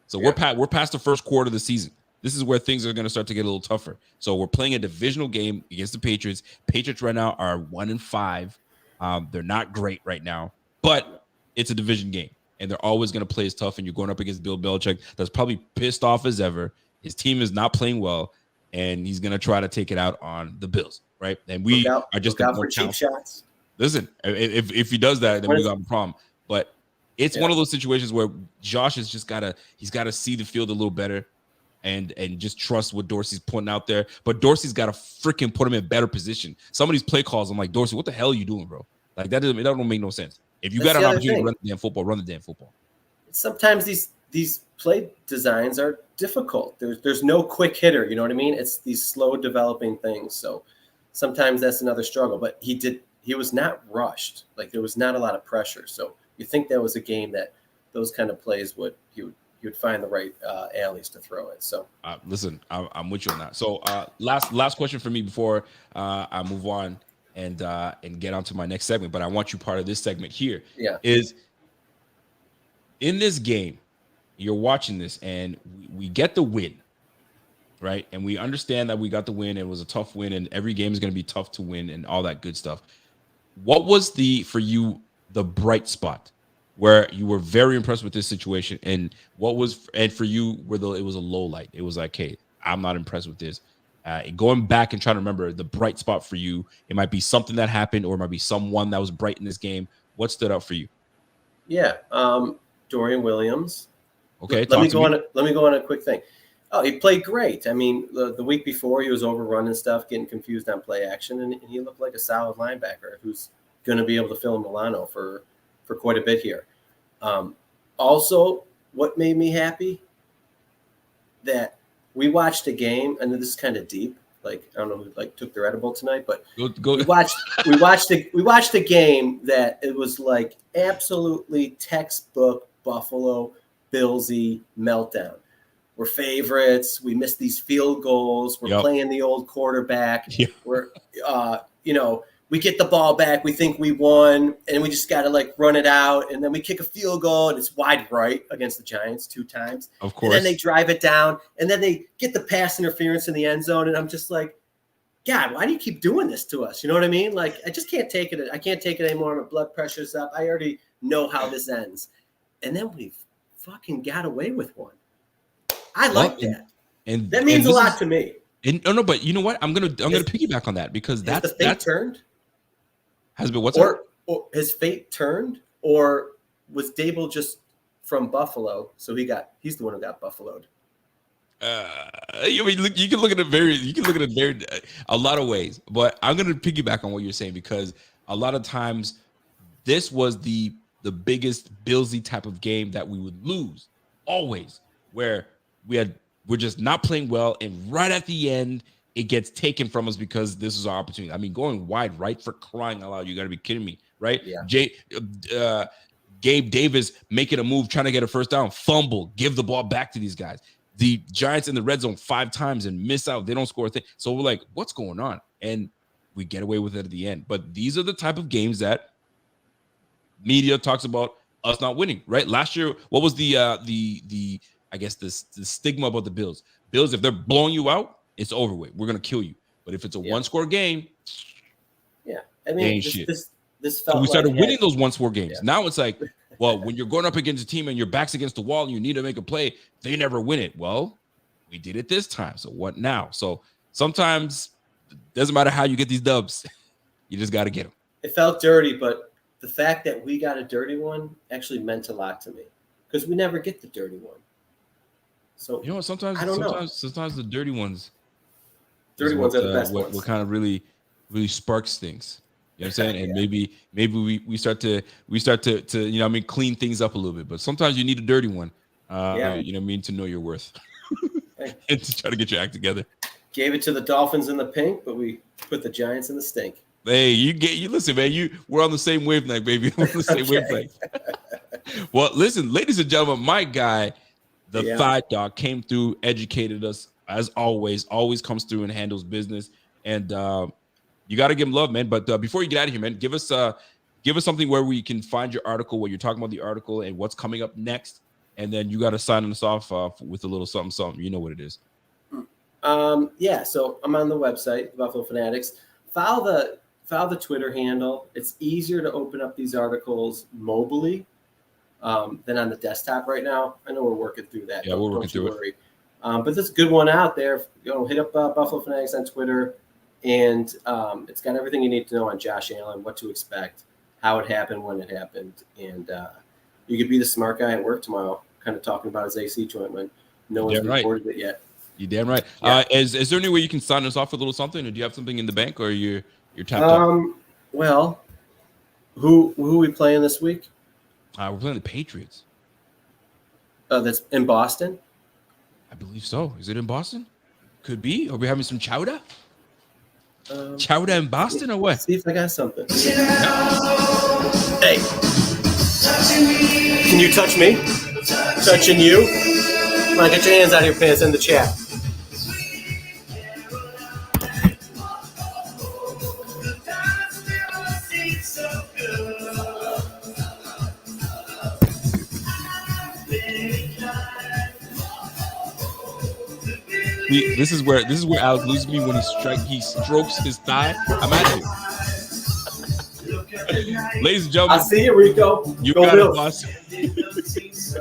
So we're past the first quarter of the season. This is where things are going to start to get a little tougher. So we're playing a divisional game against the Patriots. Patriots right now are 1-5. They're not great right now, but it's a division game, and they're always going to play as tough. And you're going up against Bill Belichick, that's probably pissed off as ever. His team is not playing well, and he's going to try to take it out on the Bills, right? And we are just look out for cheap shots. Listen, if he does that, then we got a problem. But it's one of those situations where Josh has just got to see the field a little better, and just trust what Dorsey's putting out there. But Dorsey's got to freaking put him in better position. Some of these play calls, I'm like, Dorsey, what the hell are you doing, bro? Like, that don't make no sense. If you got an opportunity to run the damn football, run the damn football. Sometimes these play designs are difficult. There's no quick hitter. You know what I mean? It's these slow developing things. So sometimes that's another struggle. But he he was not rushed. Like there was not a lot of pressure. So you think that was a game that those kind of plays he would find the right alleys to throw it. So listen, I'm with you on that. So last question for me before I move on and get on to my next segment. But I want you part of this segment here. Yeah. Is in this game, you're watching this and we get the win, right? And we understand that we got the win. It was a tough win, and every game is going to be tough to win and all that good stuff. What was for you the bright spot where you were very impressed with this situation, and for you where it was a low light? It was like, hey, I'm not impressed with this. Going back and trying to remember the bright spot for you, it might be something that happened, or it might be someone that was bright in this game. What stood out for you? Yeah, Dorian Williams. Okay, let me go on a quick thing. Oh, he played great. I mean, the week before he was overrunning stuff, getting confused on play action, and he looked like a solid linebacker who's going to be able to fill in Milano for quite a bit here. Also, what made me happy that we watched a game, and this is kind of deep. Like I don't know who took their edible tonight, but go. we watched a game that it was like absolutely textbook Buffalo Billsy meltdown. We're favorites. We missed these field goals. We're playing the old quarterback. Yep. We're we get the ball back. We think we won, and we just got to run it out. And then we kick a field goal, and it's wide right against the Giants 2 times. Of course. And then they drive it down, and then they get the pass interference in the end zone. And I'm just like, God, why do you keep doing this to us? You know what I mean? Like, I just can't take it. I can't take it anymore. My blood pressure's up. I already know how this ends. And then we fucking got away with one. I like that. And that means a lot to me. No, but you know what? I'm gonna piggyback on that because that's turned. Has been what's or his fate turned, or was Dable just from Buffalo? So he's the one who got buffaloed. You can look at it a lot of ways, but I'm gonna piggyback on what you're saying because a lot of times this was the biggest Billsy type of game that we would lose always, where we're just not playing well, and right at the end it gets taken from us because this is our opportunity. I mean, going wide right, for crying out loud, you got to be kidding me, right? Yeah. Gabe Davis making a move, trying to get a first down, fumble, give the ball back to these guys. The Giants in the red zone 5 times and miss out. They don't score a thing. So we're like, what's going on? And we get away with it at the end. But these are the type of games that media talks about us not winning, right? Last year, what was the I guess the stigma about the Bills? Bills, if they're blowing you out, it's over with. We're gonna kill you. But if it's a 1-score game, I mean, this felt so we started like winning those 1-score games. Yeah. Now it's like, well, when you're going up against a team and your back's against the wall and you need to make a play, they never win it. Well, we did it this time. So what now? So sometimes it doesn't matter how you get these dubs, you just got to get them. It felt dirty, but the fact that we got a dirty one actually meant a lot to me because we never get the dirty one. So you know what? Sometimes the dirty ones. Dirty ones are the best ones. What kind of really sparks things. You know what I'm saying? And maybe we start to you know what I mean, clean things up a little bit. But sometimes you need a dirty one. You know what I mean, to know your worth. And to try to get your act together. Gave it to the Dolphins in the pink, but we put the Giants in the stink. Hey, you listen, man. We're on the same wavelength, baby. We're on the same wavelength. Well, listen, ladies and gentlemen, my guy, the Thigh Dog, came through, educated us as always comes through and handles business. And you got to give him love, man. But before you get out of here, man, give us something where we can find your article, where you're talking about the article and what's coming up next. And then you got to sign us off with a little something. You know what it is. So I'm on the website, Buffalo Fanatics. Follow the Twitter handle. It's easier to open up these articles mobily than on the desktop right now. I know we're working through that. Yeah, we're working through it. But there's a good one out there. Hit up Buffalo Fanatics on Twitter, and it's got everything you need to know on Josh Allen, what to expect, how it happened, when it happened, and you could be the smart guy at work tomorrow, kind of talking about his AC joint when no one's reported it yet. You're damn right. Yeah. Is there any way you can sign us off for a little something, or do you have something in the bank, or you're tapped out? Well, who are we playing this week? We're playing the Patriots. That's in Boston? I believe so. Is it in Boston? Could be. Are we having some chowder? Chowder in Boston or what? See if I got something. Hey, can you touch me? Touching you? Come on, get your hands out of your pants in the chat. This is where Alex loses me when he strokes his thigh. I'm at you. Ladies and gentlemen, I see you, Rico. You Go got Bills. it, boss.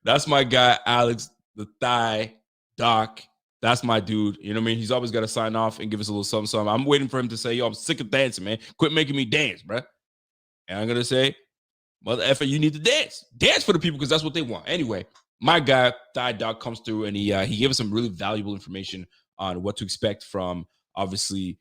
That's my guy, Alex, the thigh doc. That's my dude. You know what I mean? He's always got to sign off and give us a little something, something. I'm waiting for him to say, yo, I'm sick of dancing, man. Quit making me dance, bro. And I'm going to say, mother effer, you need to dance. Dance for the people because that's what they want. Anyway, my guy, Thigh Doc, comes through and he gave us some really valuable information on what to expect from, obviously,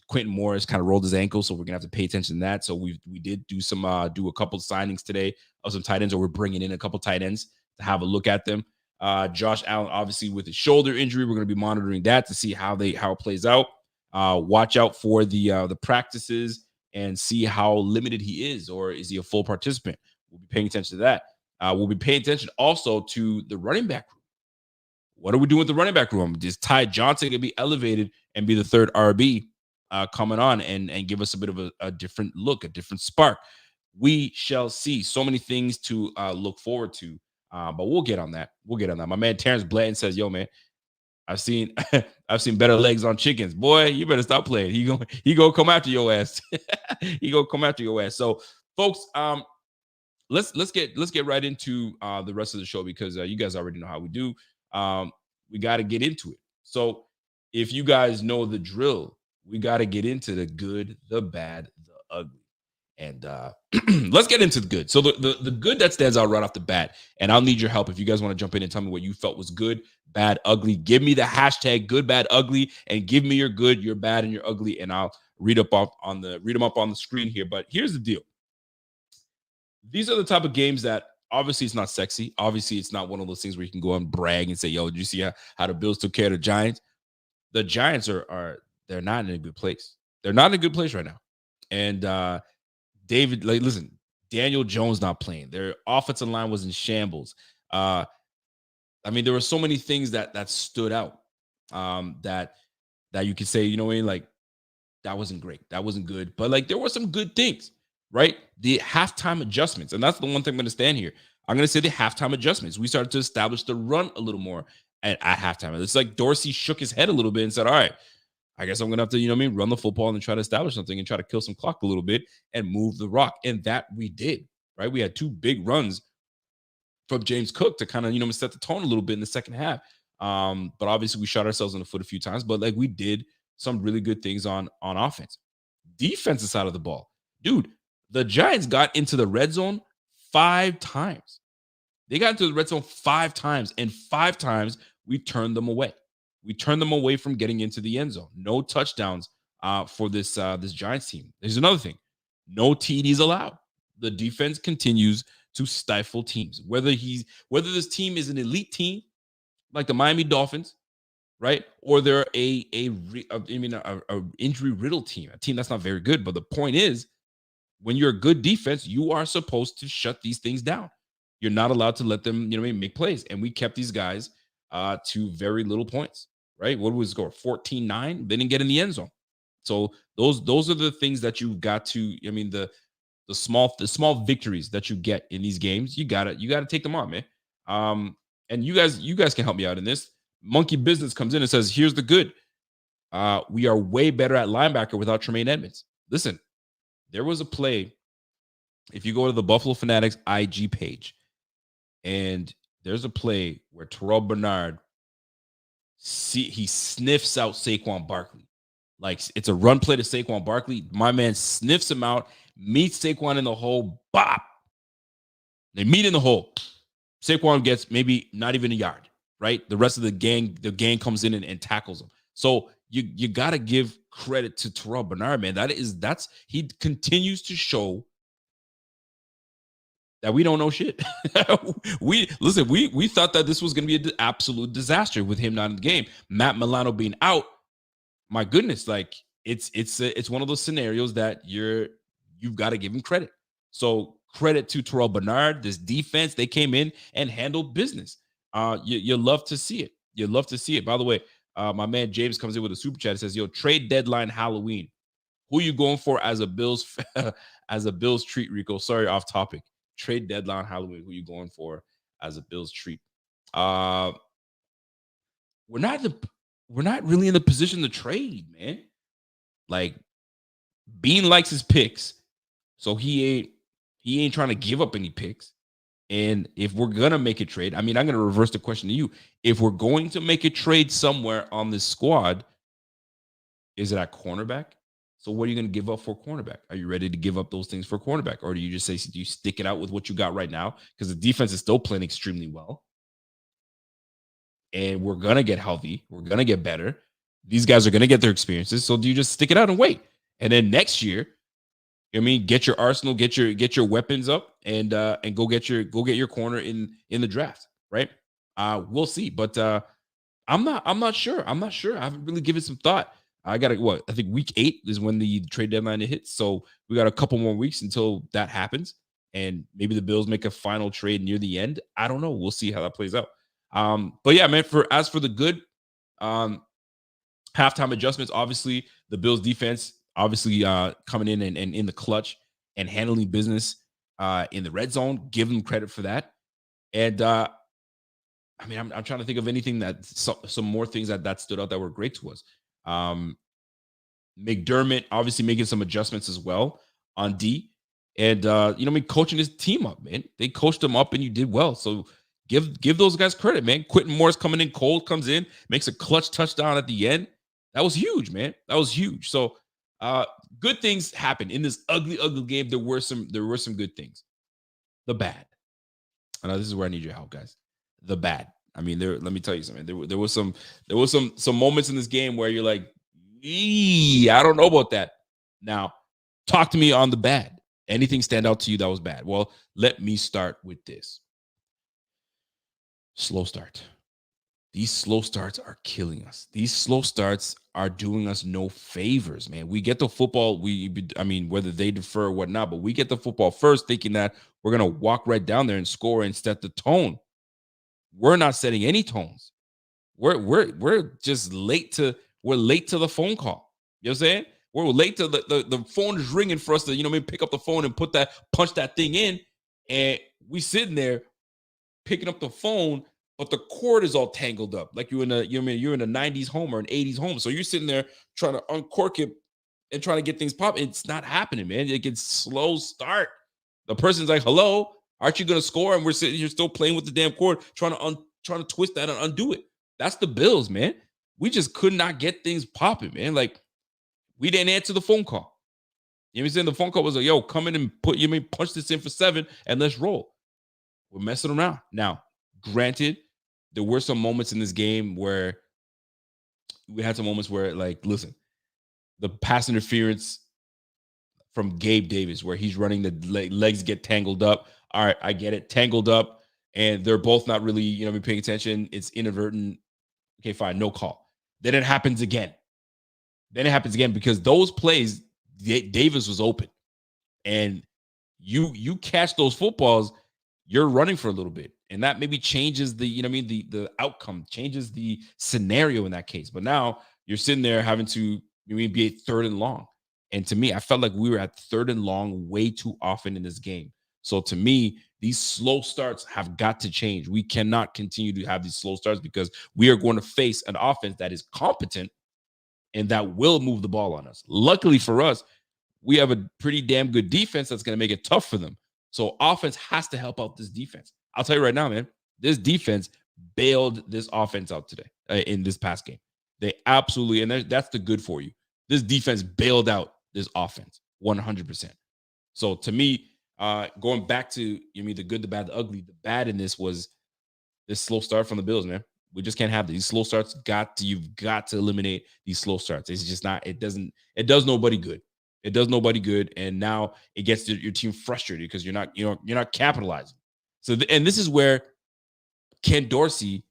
Quentin Morris kind of rolled his ankle, so we're going to have to pay attention to that. So we did do a couple signings today of some tight ends, or we're bringing in a couple tight ends to have a look at them. Josh Allen, obviously, with his shoulder injury, we're going to be monitoring that to see how it plays out. Watch out for the practices and see how limited he is, or is he a full participant? We'll be paying attention to that. We'll be paying attention also to the running back room. What are we doing with the running back room? Is Ty Johnson going to be elevated and be the third RB coming on and give us a bit of a different look, a different spark? We shall see. So many things to look forward to, but we'll get on that. My man Terrence Blanton says, yo, man, I've seen better legs on chickens. Boy, you better stop playing. He gonna come after your ass. He gonna come after your ass. So, folks, let's get right into the rest of the show because you guys already know how we do. We got to get into it. So, if you guys know the drill, we got to get into the good, the bad, the ugly. And let's get into the good. So the good that stands out right off the bat, and I'll need your help if you guys want to jump in and tell me what you felt was good, bad, ugly. Give me the hashtag good, bad, ugly, and give me your good, your bad, and your ugly, and I'll read them up on the screen here. But here's the deal. These are the type of games that obviously it's not sexy. Obviously, it's not one of those things where you can go and brag and say, yo, did you see how the Bills took care of the Giants? The Giants they're not in a good place. They're not in a good place right now. And David, listen, Daniel Jones not playing. Their offensive line was in shambles. I mean, there were so many things that stood out that you could say, you know what I mean? Like, that wasn't great. That wasn't good. But, like, there were some good things, right? The halftime adjustments. And that's the one thing I'm going to stand here. I'm going to say the halftime adjustments. We started to establish the run a little more at halftime. It's like Dorsey shook his head a little bit and said, all right, I guess I'm going to have to, you know what I mean, run the football and try to establish something and try to kill some clock a little bit and move the rock. And that we did, right? We had two big runs from James Cook to kind of, you know, set the tone a little bit in the second half. But obviously we shot ourselves in the foot a few times, but like we did some really good things on offense. Defensive side of the ball. Dude, the Giants got into the red zone 5 times. They got into the red zone 5 times, and 5 times we turned them away. We turned them away from getting into the end zone. No touchdowns for this Giants team. There's another thing. No TDs allowed. The defense continues to stifle teams. Whether this team is an elite team like the Miami Dolphins, right? Or they're a injury riddled team, a team that's not very good. But the point is, when you're a good defense, you are supposed to shut these things down. You're not allowed to let them, you know what I mean, make plays. And we kept these guys to very little points, right? What was the score? 14-9. They didn't get in the end zone. So those are the things that you got to, I mean, the small victories that you get in these games, you gotta take them on, man. And you guys can help me out in this. Monkey Business comes in and says, here's the good. We are way better at linebacker without Tremaine Edmonds. Listen, there was a play. If you go to the Buffalo Fanatics IG page, and there's a play where Terrell Bernard he sniffs out Saquon Barkley. Like, it's a run play to Saquon Barkley. My man sniffs him out, meets Saquon in the hole, bop. They meet in the hole. Saquon gets maybe not even a yard, right? The rest of the gang comes in and tackles him. So you got to give credit to Terrell Bernard, man. He continues to show that we don't know shit. we thought that this was going to be an absolute disaster with him not in the game. Matt Milano being out. My goodness, like, it's one of those scenarios that you've got to give him credit. So credit to Terrell Bernard, this defense, they came in and handled business. You love to see it. You love to see it. By the way, my man James comes in with a super chat. It says, "Yo, trade deadline Halloween. Who you going for as a Bills as a Bills treat, Rico?" Sorry, off topic. Trade deadline Halloween. Who you going for as a Bills treat? We're not really in the position to trade, man. Like, Bean likes his picks, so he ain't trying to give up any picks. And if we're gonna make a trade, I mean, I'm gonna reverse the question to you. If we're going to make a trade somewhere on this squad, is it at cornerback? So what are you going to give up for cornerback? Are you ready to give up those things for cornerback? Or do you just say, do you stick it out with what you got right now? Because the defense is still playing extremely well. And we're going to get healthy. We're going to get better. These guys are going to get their experiences. So do you just stick it out and wait? And then next year, I mean, get your arsenal, get your weapons up, and go get your corner in the draft, right? We'll see. But I'm not sure. I haven't really given some thought. I think week 8 is when the trade deadline hits. So we got a couple more weeks until that happens. And maybe the Bills make a final trade near the end. I don't know. We'll see how that plays out. But yeah, man, as for the good, halftime adjustments, obviously the Bills defense, obviously coming in and in the clutch and handling business in the red zone. Give them credit for that. And I mean, I'm trying to think of anything some more things that stood out that were great to us. McDermott obviously making some adjustments as well on D, and coaching his team up, man. They coached them up, and you did well. So give those guys credit, man. Quentin Morris coming in cold, comes in, makes a clutch touchdown at the end. That was huge, man. That was huge. So good things happened in this ugly game. There were some good things. The bad. I know this is where I need your help, guys. The bad. I mean, let me tell you something. There was some moments in this game where you're like, I don't know about that. Now, talk to me on the bad. Anything stand out to you that was bad? Well, let me start with this. Slow start. These slow starts are killing us. These slow starts are doing us no favors, man. We get the football. Whether they defer or whatnot, but we get the football first, thinking that we're going to walk right down there and score and set the tone. We're not setting any tones. We're just late to the phone call. You know what I'm saying? We're late to the phone is ringing for us to, pick up the phone and punch that thing in. And we sitting there picking up the phone, but the cord is all tangled up. Like you're in a 90s home or an 80s home. So you're sitting there trying to uncork it and trying to get things pop. It's not happening, man. It gets slow start. The person's like, hello, aren't you going to score? And we're sitting here still playing with the damn cord, trying to twist that and undo it. That's the Bills, man. We just could not get things popping, man. Like, we didn't answer the phone call. You know what I'm saying? The phone call was like, yo, come in and punch this in for 7 and let's roll. We're messing around. Now, granted, there were some moments in this game where like, listen, the pass interference from Gabe Davis, where he's running, the legs get tangled up. All right, I get it. Tangled up, and they're both not really, paying attention. It's inadvertent. Okay, fine, no call. Then it happens again. Because those plays, Davis was open. And you catch those footballs, you're running for a little bit. And that maybe changes the outcome, changes the scenario in that case. But now you're sitting there having to be a 3rd and long. And to me, I felt like we were at 3rd and long way too often in this game. So to me, these slow starts have got to change. We cannot continue to have these slow starts because we are going to face an offense that is competent and that will move the ball on us. Luckily for us, we have a pretty damn good defense that's going to make it tough for them. So offense has to help out this defense. I'll tell you right now, man, this defense bailed this offense out today in this past game. They absolutely, and that's the good for you. This defense bailed out this offense 100%. So to me, going back to the good, the bad, the ugly, the bad in this was this slow start from the Bills, man. We just can't have these slow starts. You've got to eliminate these slow starts. It's just not, it does nobody good. It does nobody good. And now it gets your team frustrated because you're not capitalizing. So, and this is where Ken Dorsey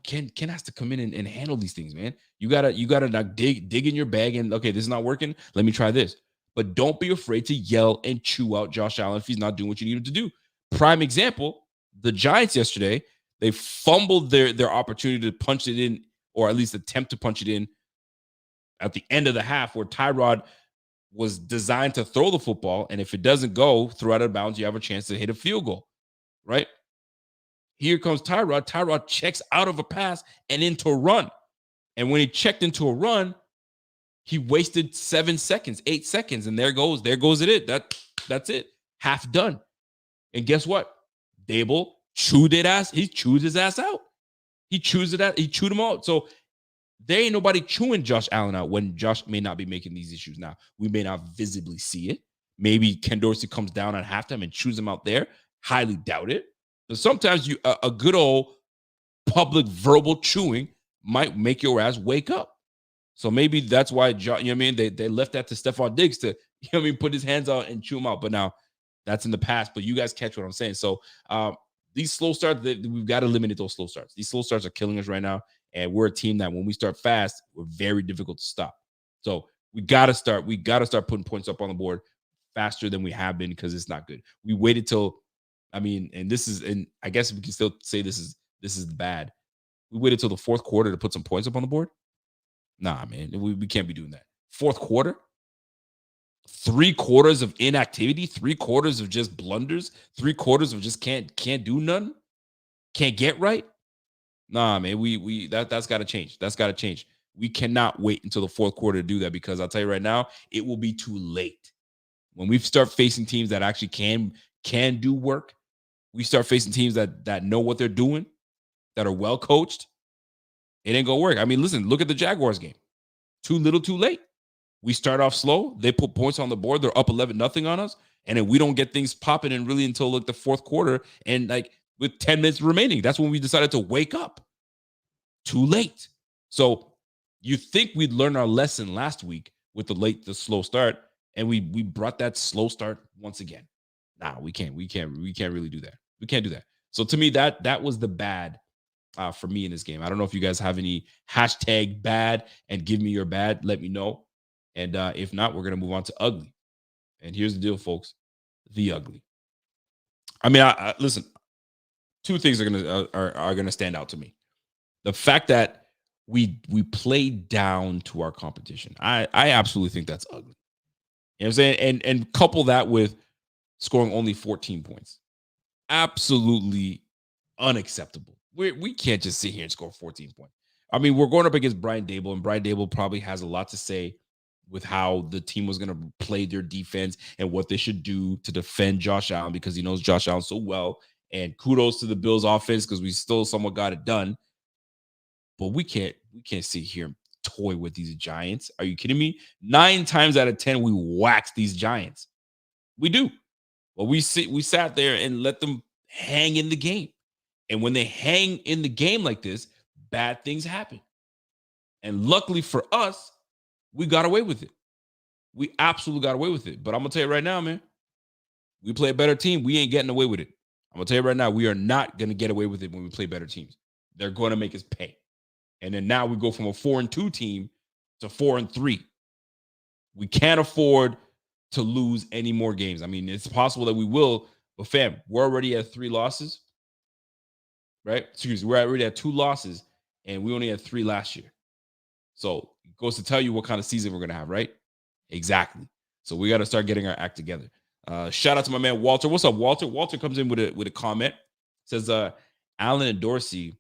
Ken has to come in and handle these things, man. You gotta like dig in your bag and okay, this is not working. Let me try this. But don't be afraid to yell and chew out Josh Allen if he's not doing what you need him to do. Prime example, the Giants yesterday, they fumbled their opportunity to punch it in, or at least attempt to punch it in at the end of the half, where Tyrod was designed to throw the football. And if it doesn't go, throw it out of bounds, you have a chance to hit a field goal, right? Here comes Tyrod. Tyrod checks out of a pass and into a run. And when he checked into a run, he wasted 7 seconds, 8 seconds. And there goes it. That's it. Half done. And guess what? Dable chewed his ass out. He chewed him out. So there ain't nobody chewing Josh Allen out when Josh may not be making these issues now. We may not visibly see it. Maybe Ken Dorsey comes down at halftime and chews him out there. Highly doubt it. But sometimes a good old public verbal chewing might make your ass wake up. So maybe that's why, they left that to Stephon Diggs to, put his hands out and chew him out. But now that's in the past. But you guys catch what I'm saying. So these slow starts, we've got to eliminate those slow starts. These slow starts are killing us right now. And we're a team that when we start fast, we're very difficult to stop. So we got to start putting points up on the board faster than we have been, because it's not good. We waited till, and I guess we can still say this is bad. We waited till the fourth quarter to put some points up on the board. Nah, man, we can't be doing that. Fourth quarter, 3 quarters of inactivity, 3 quarters of just blunders, 3 quarters of just can't do nothing, can't get right. Nah, man, that's got to change. That's got to change. We cannot wait until the fourth quarter to do that, because I'll tell you right now, it will be too late. When we start facing teams that actually can do work, we start facing teams that know what they're doing, that are well coached, it ain't gonna work. Listen, look at the Jaguars game. Too little, too late. We start off slow. They put points on the board. They're up 11-0 on us, and then we don't get things popping in really until like the fourth quarter, and like with 10 minutes remaining, that's when we decided to wake up. Too late. So you think we'd learn our lesson last week with the slow start, and we brought that slow start once again. Nah, we can't really do that. We can't do that. So to me, that was the bad for me in this game. I don't know if you guys have any hashtag bad and give me your bad. Let me know. And if not, we're going to move on to ugly. And here's the deal, folks. The ugly. I listen, 2 things are gonna stand out to me. The fact that we played down to our competition. I absolutely think that's ugly. You know what I'm saying? And couple that with scoring only 14 points. Absolutely unacceptable. We can't just sit here and score 14 points. We're going up against Brian Dable, and Brian Dable probably has a lot to say with how the team was going to play their defense and what they should do to defend Josh Allen, because he knows Josh Allen so well. And kudos to the Bills offense, because we still somewhat got it done. But we can't sit here and toy with these Giants. Are you kidding me? 9 times out of 10, we wax these Giants. We do. But we sat there and let them hang in the game. And when they hang in the game like this, bad things happen. And luckily for us, we got away with it. We absolutely got away with it. But I'm going to tell you right now, man, we play a better team. We ain't getting away with it. I'm going to tell you right now, we are not going to get away with it when we play better teams. They're going to make us pay. And then now we go from a 4-2 team to 4-3. We can't afford to lose any more games. It's possible that we will, but fam, we're already at 3 losses, right? Excuse me, we're already at 2 losses, and we only had 3 last year. So it goes to tell you what kind of season we're going to have, right? Exactly. So we got to start getting our act together. Shout out to my man, Walter. What's up, Walter? Walter comes in with a comment. Says, Allen and Dorsey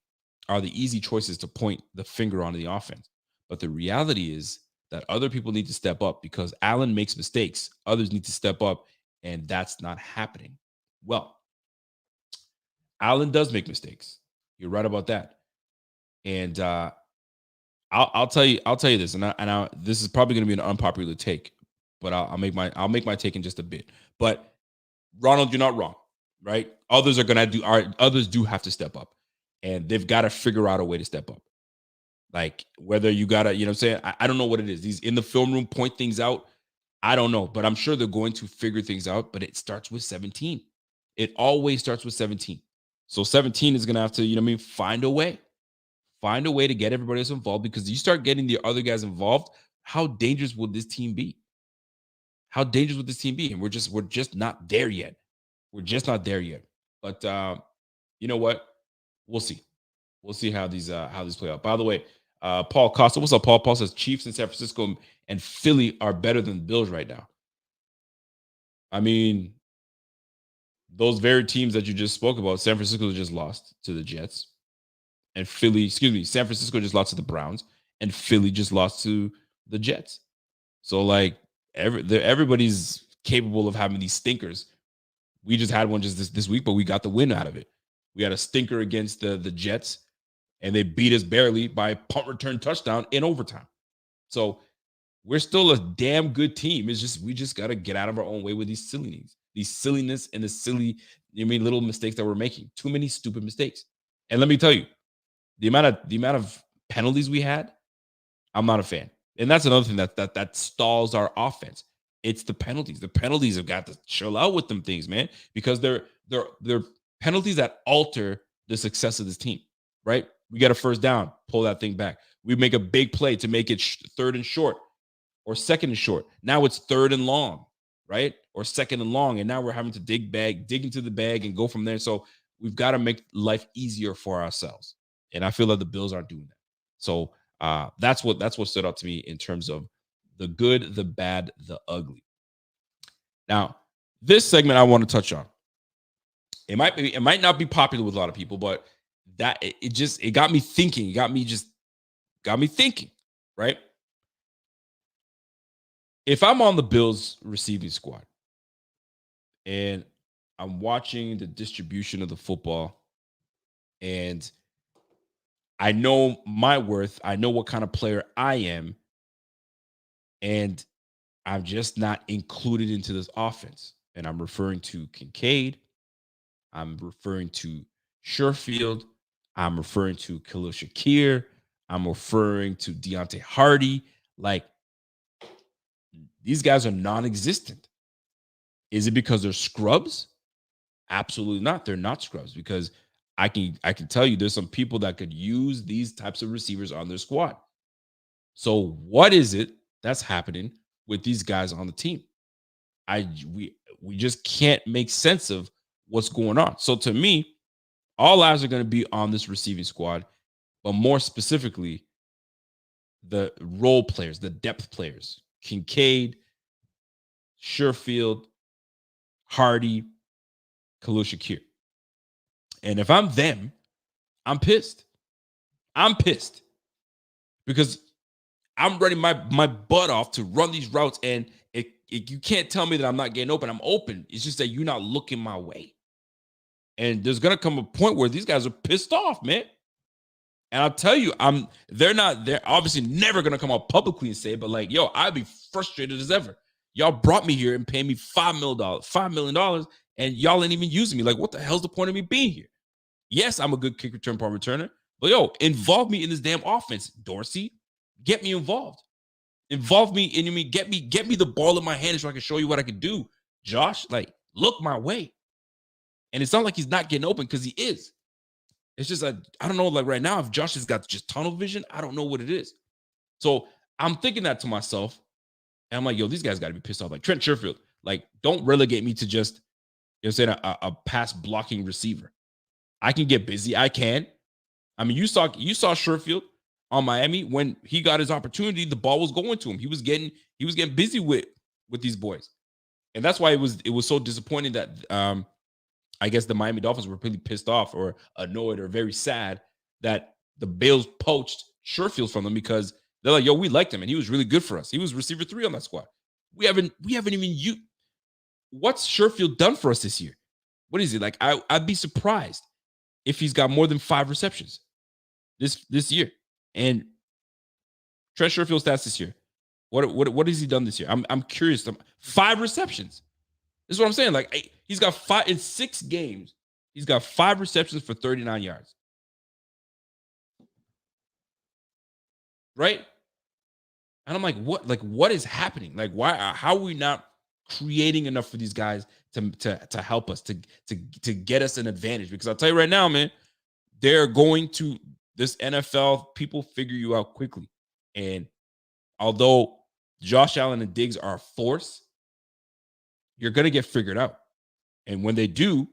are the easy choices to point the finger on the offense. But the reality is that other people need to step up, because Allen makes mistakes. Others need to step up, and that's not happening. Well, Allen does make mistakes. You're right about that. And I'll tell you this, and this is probably going to be an unpopular take, but I'll make my take in just a bit. But Ronald, you're not wrong, right? Others do have to step up, and they've got to figure out a way to step up. Like whether you got to, you know what I'm saying? I don't know what it is. These in the film room point things out. I don't know, but I'm sure they're going to figure things out, but it starts with 17. It always starts with 17. So 17 is going to have to, find a way. Find a way to get everybody else involved, because you start getting the other guys involved, how dangerous will this team be? How dangerous would this team be? And we're just not there yet. We're just not there yet. But you know what? We'll see. We'll see how these play out. By the way, Paul Costa, what's up, Paul? Paul says Chiefs in San Francisco and Philly are better than the Bills right now. I mean, those very teams that you just spoke about, San Francisco just lost to the Jets, and San Francisco just lost to the Browns, and Philly just lost to the Jets. So like everybody's capable of having these stinkers. We just had one just this week, but we got the win out of it. We had a stinker against the Jets, and they beat us barely by a punt return touchdown in overtime. So we're still a damn good team. It's just we just got to get out of our own way with these silliness and the silly, little mistakes that we're making. Too many stupid mistakes. And let me tell you, the amount of penalties we had, I'm not a fan. And that's another thing that stalls our offense. It's the penalties. The penalties have got to chill out with them things, man, because they're penalties that alter the success of this team, right? We got a first down, pull that thing back. We make a big play to make it third and short or second and short. Now it's third and long, right? Or second and long. And now we're having to dig into the bag and go from there. So we've got to make life easier for ourselves. And I feel like the Bills aren't doing that. So that's what stood out to me in terms of the good, the bad, the ugly. Now, this segment I want to touch on. It might not be popular with a lot of people, but it got me thinking. It got me thinking, right? If I'm on the Bills receiving squad and I'm watching the distribution of the football, and I know my worth, I know what kind of player I am, and I'm just not included into this offense. And I'm referring to Kincaid, I'm referring to Sherfield, I'm referring to Khalil Shakir, I'm referring to Deontay Hardy. Like, these guys are non-existent. Is it because they're scrubs? Absolutely not. They're not scrubs, because I can tell you there's some people that could use these types of receivers on their squad. So what is it that's happening with these guys on the team? We just can't make sense of what's going on. So to me, all eyes are going to be on this receiving squad, but more specifically, the role players, the depth players, Kincaid, Sherfield, Hardy, Khalil Shakir. And if I'm them, I'm pissed. I'm pissed because I'm running my butt off to run these routes, and you can't tell me that I'm not getting open. I'm open. It's just that you're not looking my way. And there's gonna come a point where these guys are pissed off, man. And I'll tell you, they're obviously never gonna come out publicly and say it, but like, yo, I'd be frustrated as ever. Y'all brought me here and paid me $5 million, and y'all ain't even using me. Like, what the hell's the point of me being here? Yes, I'm a good kick return punt returner, but yo, involve me in this damn offense. Dorsey, get me involved. Involve me in me. Get me the ball in my hand so I can show you what I can do. Josh, like, look my way. And it's not like he's not getting open, because he is. It's just I don't know, like right now, if Josh has got just tunnel vision, I don't know what it is. So I'm thinking that to myself, and I'm like, yo, these guys got to be pissed off. Like Trent Sherfield, like, don't relegate me to just, a pass blocking receiver. I can get busy. I can. I mean, you saw Sherfield on Miami when he got his opportunity. The ball was going to him. He was getting busy with these boys, and that's why it was so disappointing that I guess the Miami Dolphins were really pissed off or annoyed or very sad that the Bills poached Sherfield from them, because they're like, yo, we liked him and he was really good for us. He was receiver 3 on that squad. We haven't even what's Sherfield done for us this year? What is he like? I'd be surprised if he's got more than 5 receptions this year. And Trent Sherfield stats this year. What has he done this year? I'm curious. 5 receptions. This is what I'm saying. Like, he's got 5 in 6 games. He's got 5 receptions for 39 yards. Right? And I'm like, what is happening? Like, how are we not creating enough for these guys to help us, to get us an advantage? Because I'll tell you right now, man, they're going to this NFL, people figure you out quickly. And although Josh Allen and Diggs are a force, you're going to get figured out. And when they do,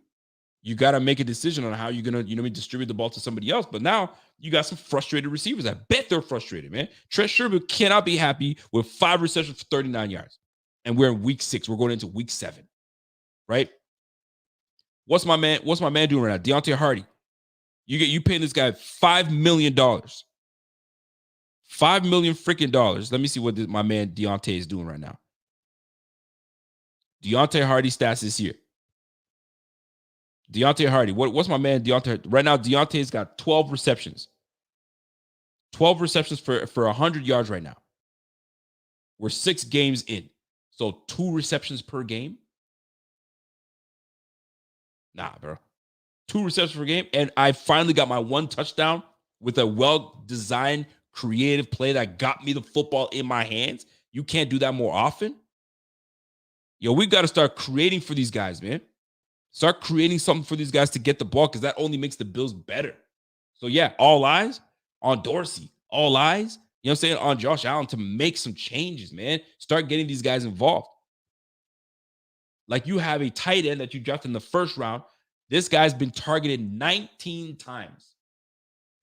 you got to make a decision on how you're going to, distribute the ball to somebody else. But now you got some frustrated receivers. I bet they're frustrated, man. Trent Sherman cannot be happy with 5 receptions for 39 yards. And we're in week 6. We're going into week 7, right? What's my man doing right now? Deontay Hardy. You paying this guy $5 million. $5 million freaking dollars. Let me see what my man Deontay is doing right now. Deontay Hardy stats this year. Deontay Hardy. What's my man Deontay? Right now, Deontay's got 12 receptions. 12 receptions for 100 yards right now. We're 6 games in. So 2 receptions per game? Nah, bro. 2 receptions per game. And I finally got my 1 touchdown with a well-designed, creative play that got me the football in my hands. You can't do that more often. Yo, we got to start creating for these guys, man. Start creating something for these guys to get the ball because that only makes the Bills better. So, yeah, all eyes on Dorsey. All eyes, you know what I'm saying, on Josh Allen to make some changes, man. Start getting these guys involved. Like you have a tight end that you drafted in the first round. This guy's been targeted 19 times.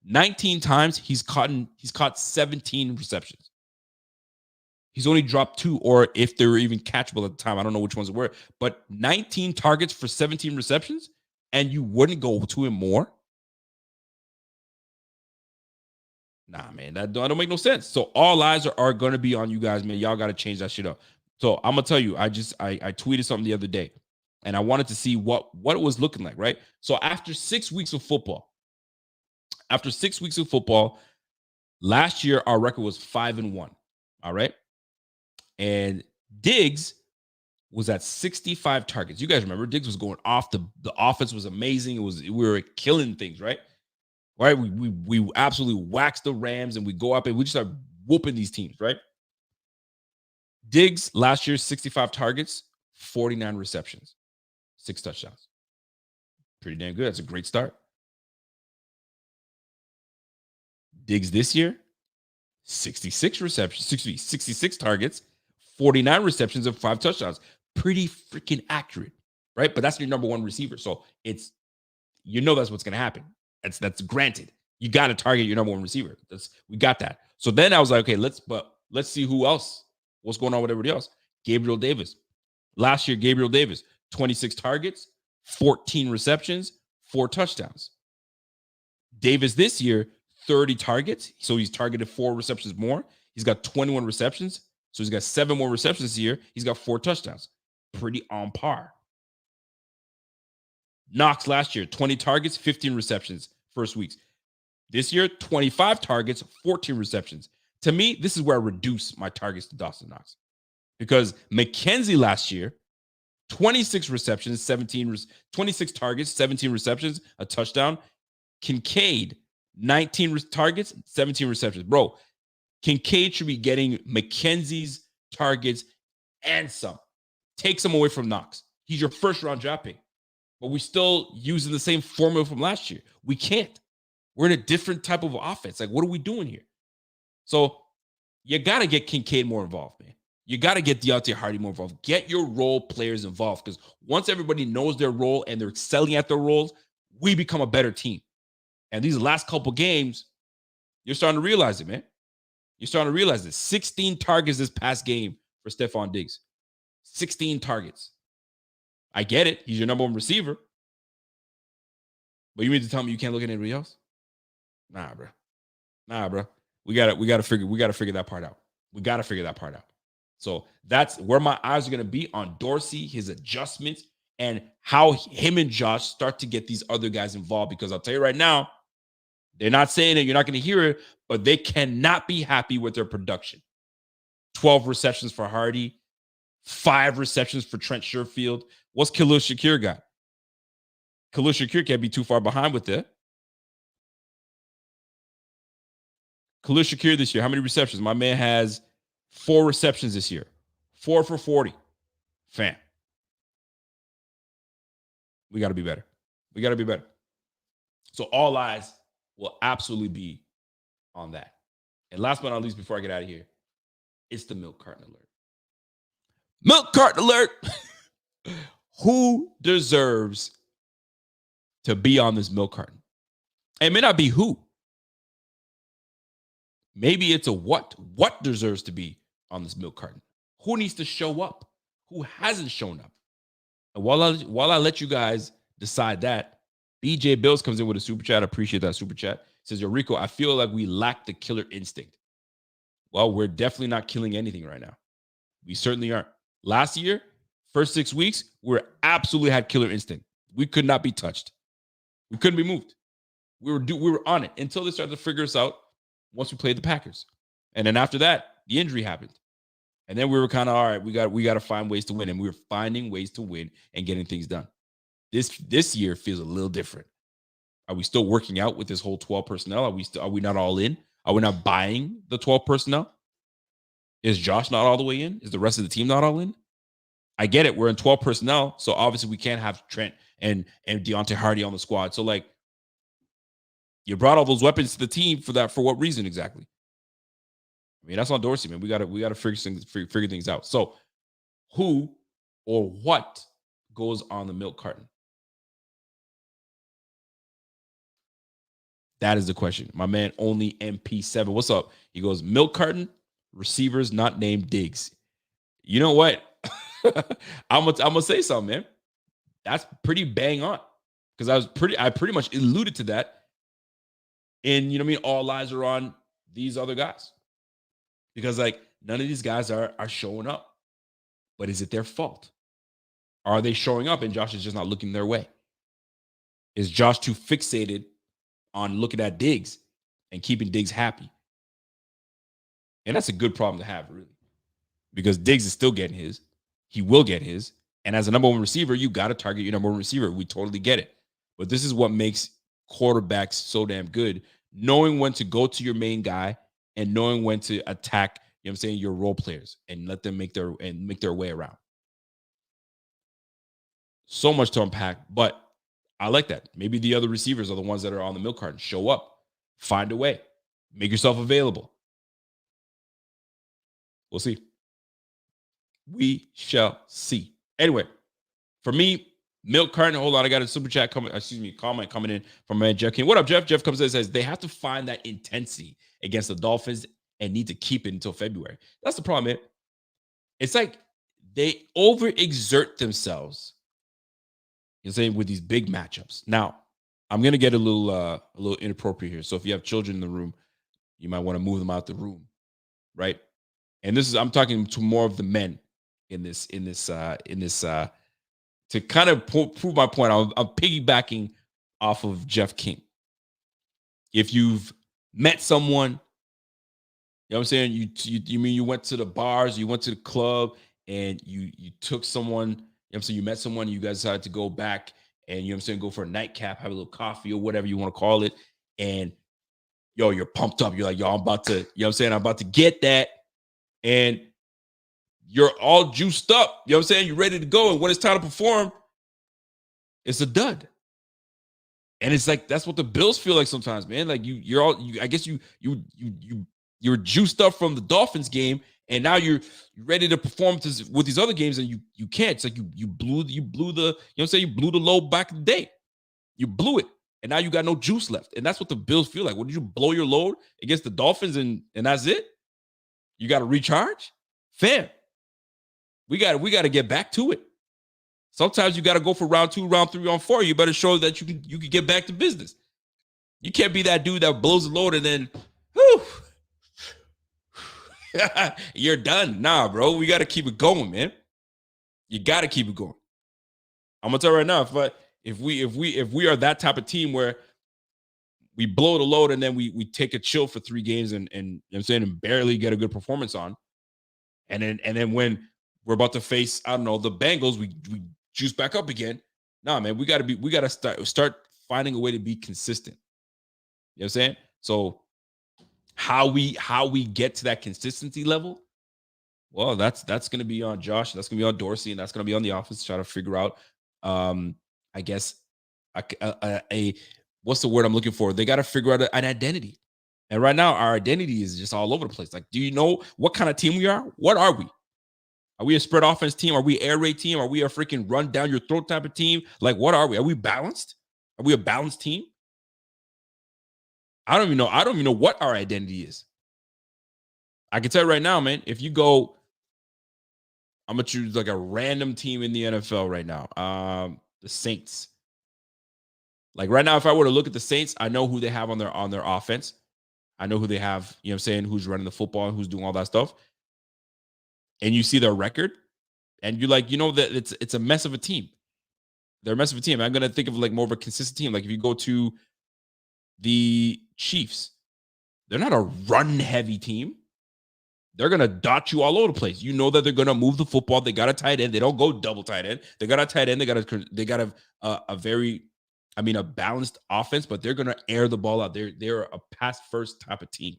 19 times, he's caught 17 receptions. He's only dropped 2, or if they were even catchable at the time, I don't know which ones it were, but 19 targets for 17 receptions, and you wouldn't go to him more? Nah, man, that don't make no sense. So all eyes are going to be on you guys, man. Y'all got to change that shit up. So I'm going to tell you, I tweeted something the other day, and I wanted to see what it was looking like, right? So after 6 weeks of football, last year our record was 5-1, all right? And Diggs was at 65 targets. You guys remember Diggs was going off. The offense was amazing. We were killing things, right? Right? We absolutely waxed the Rams, and we go up and we just start whooping these teams, right? Diggs last year, 65 targets, 49 receptions, 6 touchdowns. Pretty damn good. That's a great start. Diggs this year, 66 receptions, 66 targets, 49 receptions, and 5 touchdowns. Pretty freaking accurate, right? But that's your number 1 receiver. So that's what's going to happen. That's granted. You got to target your number 1 receiver. We got that. So then I was like, okay, let's see who else. What's going on with everybody else? Gabriel Davis. Last year, Gabriel Davis, 26 targets, 14 receptions, 4 touchdowns. Davis this year, 30 targets. So he's targeted 4 receptions more. He's got 21 receptions. So he's got 7 more receptions this year. He's got 4 touchdowns. Pretty on par. Knox last year, 20 targets, 15 receptions, first weeks. This year, 25 targets, 14 receptions. To me, this is where I reduce my targets to Dawson Knox. Because McKenzie last year, 26 receptions, 26 targets, 17 receptions, a touchdown. Kincaid, 19 targets, 17 receptions. Bro, Kincaid should be getting McKenzie's targets and some. Take some away from Knox. He's your first-round draft pick. But we're still using the same formula from last year. We can't. We're in a different type of offense. Like, what are we doing here? So you got to get Kincaid more involved, man. You got to get Deontay Hardy more involved. Get your role players involved, because once everybody knows their role and they're excelling at their roles, we become a better team. And these last couple games, you're starting to realize it, man. You're starting to realize it. 16 targets this past game for Stephon Diggs. 16 targets. I get it. He's your number 1 receiver. But you mean to tell me you can't look at anybody else? Nah, bro. We gotta figure that part out. We gotta figure that part out. So that's where my eyes are gonna be on Dorsey, his adjustments, and how him and Josh start to get these other guys involved. Because I'll tell you right now, they're not saying it, you're not gonna hear it, but they cannot be happy with their production. 12 receptions for Hardy, 5 receptions for Trent Sherfield. What's Khalil Shakir got? Khalil Shakir can't be too far behind with that. Khalil Shakir this year, how many receptions? My man has 4 receptions this year. 4 for 40. Fam. We got to be better. So all eyes will absolutely be on that. And last but not least, before I get out of here, it's the milk carton alert. Milk carton alert. Who deserves to be on this milk carton? It may not be who. Maybe it's a what. What deserves to be on this milk carton? Who needs to show up? Who hasn't shown up? And while I let you guys decide that, BJ Bills comes in with a super chat. I appreciate that super chat. Says, yo, Rico, I feel like we lack the killer instinct. Well, we're definitely not killing anything right now. We certainly aren't. Last year, first 6 weeks, we absolutely had killer instinct. We could not be touched. We couldn't be moved. We were on it until they started to figure us out once we played the Packers. And then after that, the injury happened. And then we were kind of, all right, we got to find ways to win. And we were finding ways to win and getting things done. This year feels a little different. Are we still working out with this whole 12 personnel? Are we not all in? Are we not buying the 12 personnel? Is Josh not all the way in? Is the rest of the team not all in? I get it. We're in 12 personnel, so obviously we can't have Trent and Deontay Hardy on the squad. So, like, you brought all those weapons to the team for that. For what reason exactly? I mean, that's on Dorsey, man. We gotta figure things out. So, who or what goes on the milk carton? That is the question. My man, only MP7. What's up? He goes, milk carton, receivers not named Diggs. You know what? I'm gonna say something, man. That's pretty bang on. Because I pretty much alluded to that. And you know what I mean? All eyes are on these other guys. Because like none of these guys are showing up. But is it their fault? Are they showing up and Josh is just not looking their way? Is Josh too fixated on looking at Diggs and keeping Diggs happy? And that's a good problem to have, really. Because Diggs is still getting his. He will get his. And as a number one receiver, you got to target your number one receiver. We totally get it. But this is what makes quarterbacks so damn good. Knowing when to go to your main guy and knowing when to attack, you know what I'm saying, your role players and let them make their way around. So much to unpack, but I like that. Maybe the other receivers are the ones that are on the milk carton. Show up, find a way, make yourself available. We'll see. We shall see. Anyway, for me, milk carton. Hold on, I got a super chat comment coming in from my man Jeff King. What up, Jeff? Jeff comes in and says they have to find that intensity against the Dolphins and need to keep it until February. That's the problem, man. It's like they overexert themselves. You know what I'm saying, with these big matchups. Now, I'm gonna get a little inappropriate here. So if you have children in the room, you might want to move them out the room, right? And I'm talking to more of the men in this to kind of prove my point. I'm piggybacking off of Jeff King. If you've met someone, you know what I'm saying, you mean you went to the bars, you went to the club, and you took someone, you know what I'm saying, you met someone, you guys decided to go back and, you know what I'm saying, go for a nightcap, have a little coffee or whatever you want to call it, and yo, you're pumped up. You're like, yo, I'm about to, you know what I'm saying, I'm about to get that, and you're all juiced up, you know what I'm saying, you're ready to go, and when it's time to perform, it's a dud. And it's like, that's what the Bills feel like sometimes, man. Like I guess you're juiced up from the Dolphins game, and now you're ready to perform with these other games, and you can't. It's like you blew the, you know what I'm saying, you blew the load back in the day. You blew it, and now you got no juice left. And that's what the Bills feel like. What, did you blow your load against the Dolphins and that's it? You got to recharge? Fam, we got to get back to it. Sometimes you got to go for round 2, round 3, round 4. You better show that you can get back to business. You can't be that dude that blows the load and then, whew, you're done. Nah, bro. We got to keep it going, man. You got to keep it going. I'm gonna tell you right now, if we are that type of team where we blow the load and then we take a chill for 3 games and you know what I'm saying, and barely get a good performance on, and then when we're about to face, I don't know, the Bengals, we juice back up again. Nah, man, we gotta start finding a way to be consistent. You know what I'm saying? So how we get to that consistency level, well, that's going to be on Josh, that's going to be on Dorsey, and that's going to be on the office to try to figure out, I guess, a what's the word I'm looking for? They got to figure out an identity. And right now, our identity is just all over the place. Like, do you know what kind of team we are? What are we? Are we a spread offense team? Are we air raid team? Are we a freaking run down your throat type of team? Like, what are we? Are we balanced? Are we a balanced team? I don't even know. I don't even know what our identity is. I can tell you right now, man, if you go, I'm going to choose like a random team in the NFL right now. The Saints. Like right now, if I were to look at the Saints, I know who they have on their offense. I know who they have, you know what I'm saying, who's running the football and who's doing all that stuff. And you see their record, and you're like, you know, that it's a mess of a team. They're a mess of a team. I'm going to think of like more of a consistent team. Like if you go to the Chiefs, they're not a run-heavy team. They're going to dot you all over the place. You know that they're going to move the football. They got a tight end. They don't go double tight end. They got a tight end. They got a very, a balanced offense, but they're going to air the ball out. They're a pass-first type of team.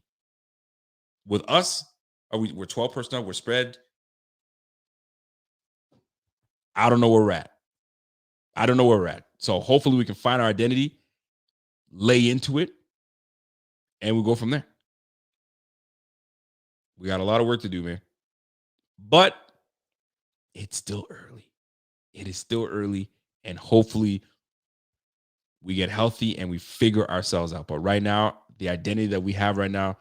With us, we're 12 personnel. We're spread. I don't know where we're at. So hopefully we can find our identity, lay into it, and we'll go from there. We got a lot of work to do, man. But it's still early. It is still early, and hopefully we get healthy and we figure ourselves out. But right now, the identity that we have right now,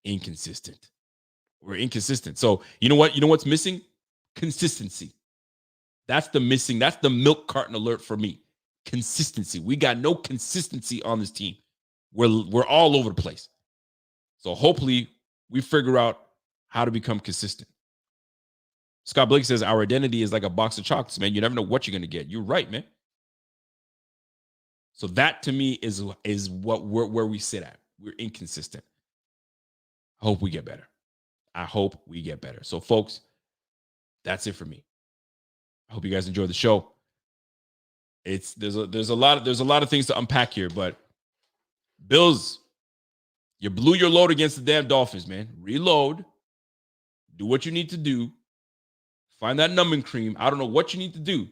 inconsistent. We're inconsistent. So you know what? You know what's missing? Consistency. That's the milk carton alert for me. Consistency. We got no consistency on this team. We're all over the place. So hopefully we figure out how to become consistent. Scott Blake says our identity is like a box of chocolates, man. You never know what you're going to get. You're right, man. So that to me is where we sit at. We're inconsistent. I hope we get better. So folks, that's it for me. I hope you guys enjoyed the show. There's a lot of things to unpack here, but Bills, you blew your load against the damn Dolphins, man. Reload. Do what you need to do. Find that numbing cream. I don't know what you need to do,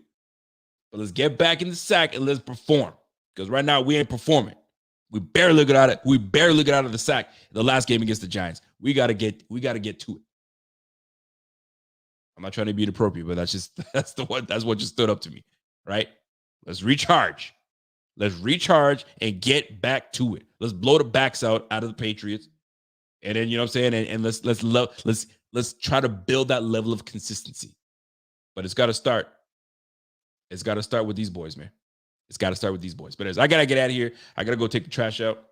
but let's get back in the sack and let's perform. Because right now we ain't performing. We barely got out of the sack in the last game against the Giants. We gotta get to it. I'm not trying to be inappropriate, but that's what just stood up to me, right? Let's recharge. Let's recharge and get back to it. Let's blow the backs out of the Patriots. And then, you know what I'm saying? And let's try to build that level of consistency. But it's got to start. It's got to start with these boys, man. It's got to start with these boys. But I got to get out of here. I got to go take the trash out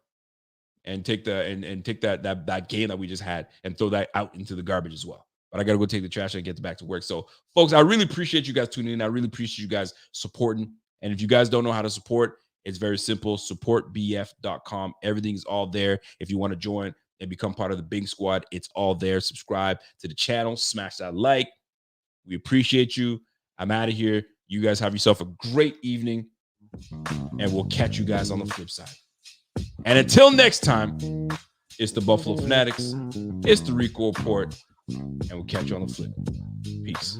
and take that game that we just had and throw that out into the garbage as well. But I got to go take the trash and get back to work. So, folks, I really appreciate you guys tuning in. I really appreciate you guys supporting. And if you guys don't know how to support, it's very simple. Supportbf.com. Everything's all there. If you want to join and become part of the Big Squad, it's all there. Subscribe to the channel. Smash that like. We appreciate you. I'm out of here. You guys have yourself a great evening. And we'll catch you guys on the flip side. And until next time, it's the Buffalo Fanatics. It's the Rico Report. And we'll catch you on the flip. Peace.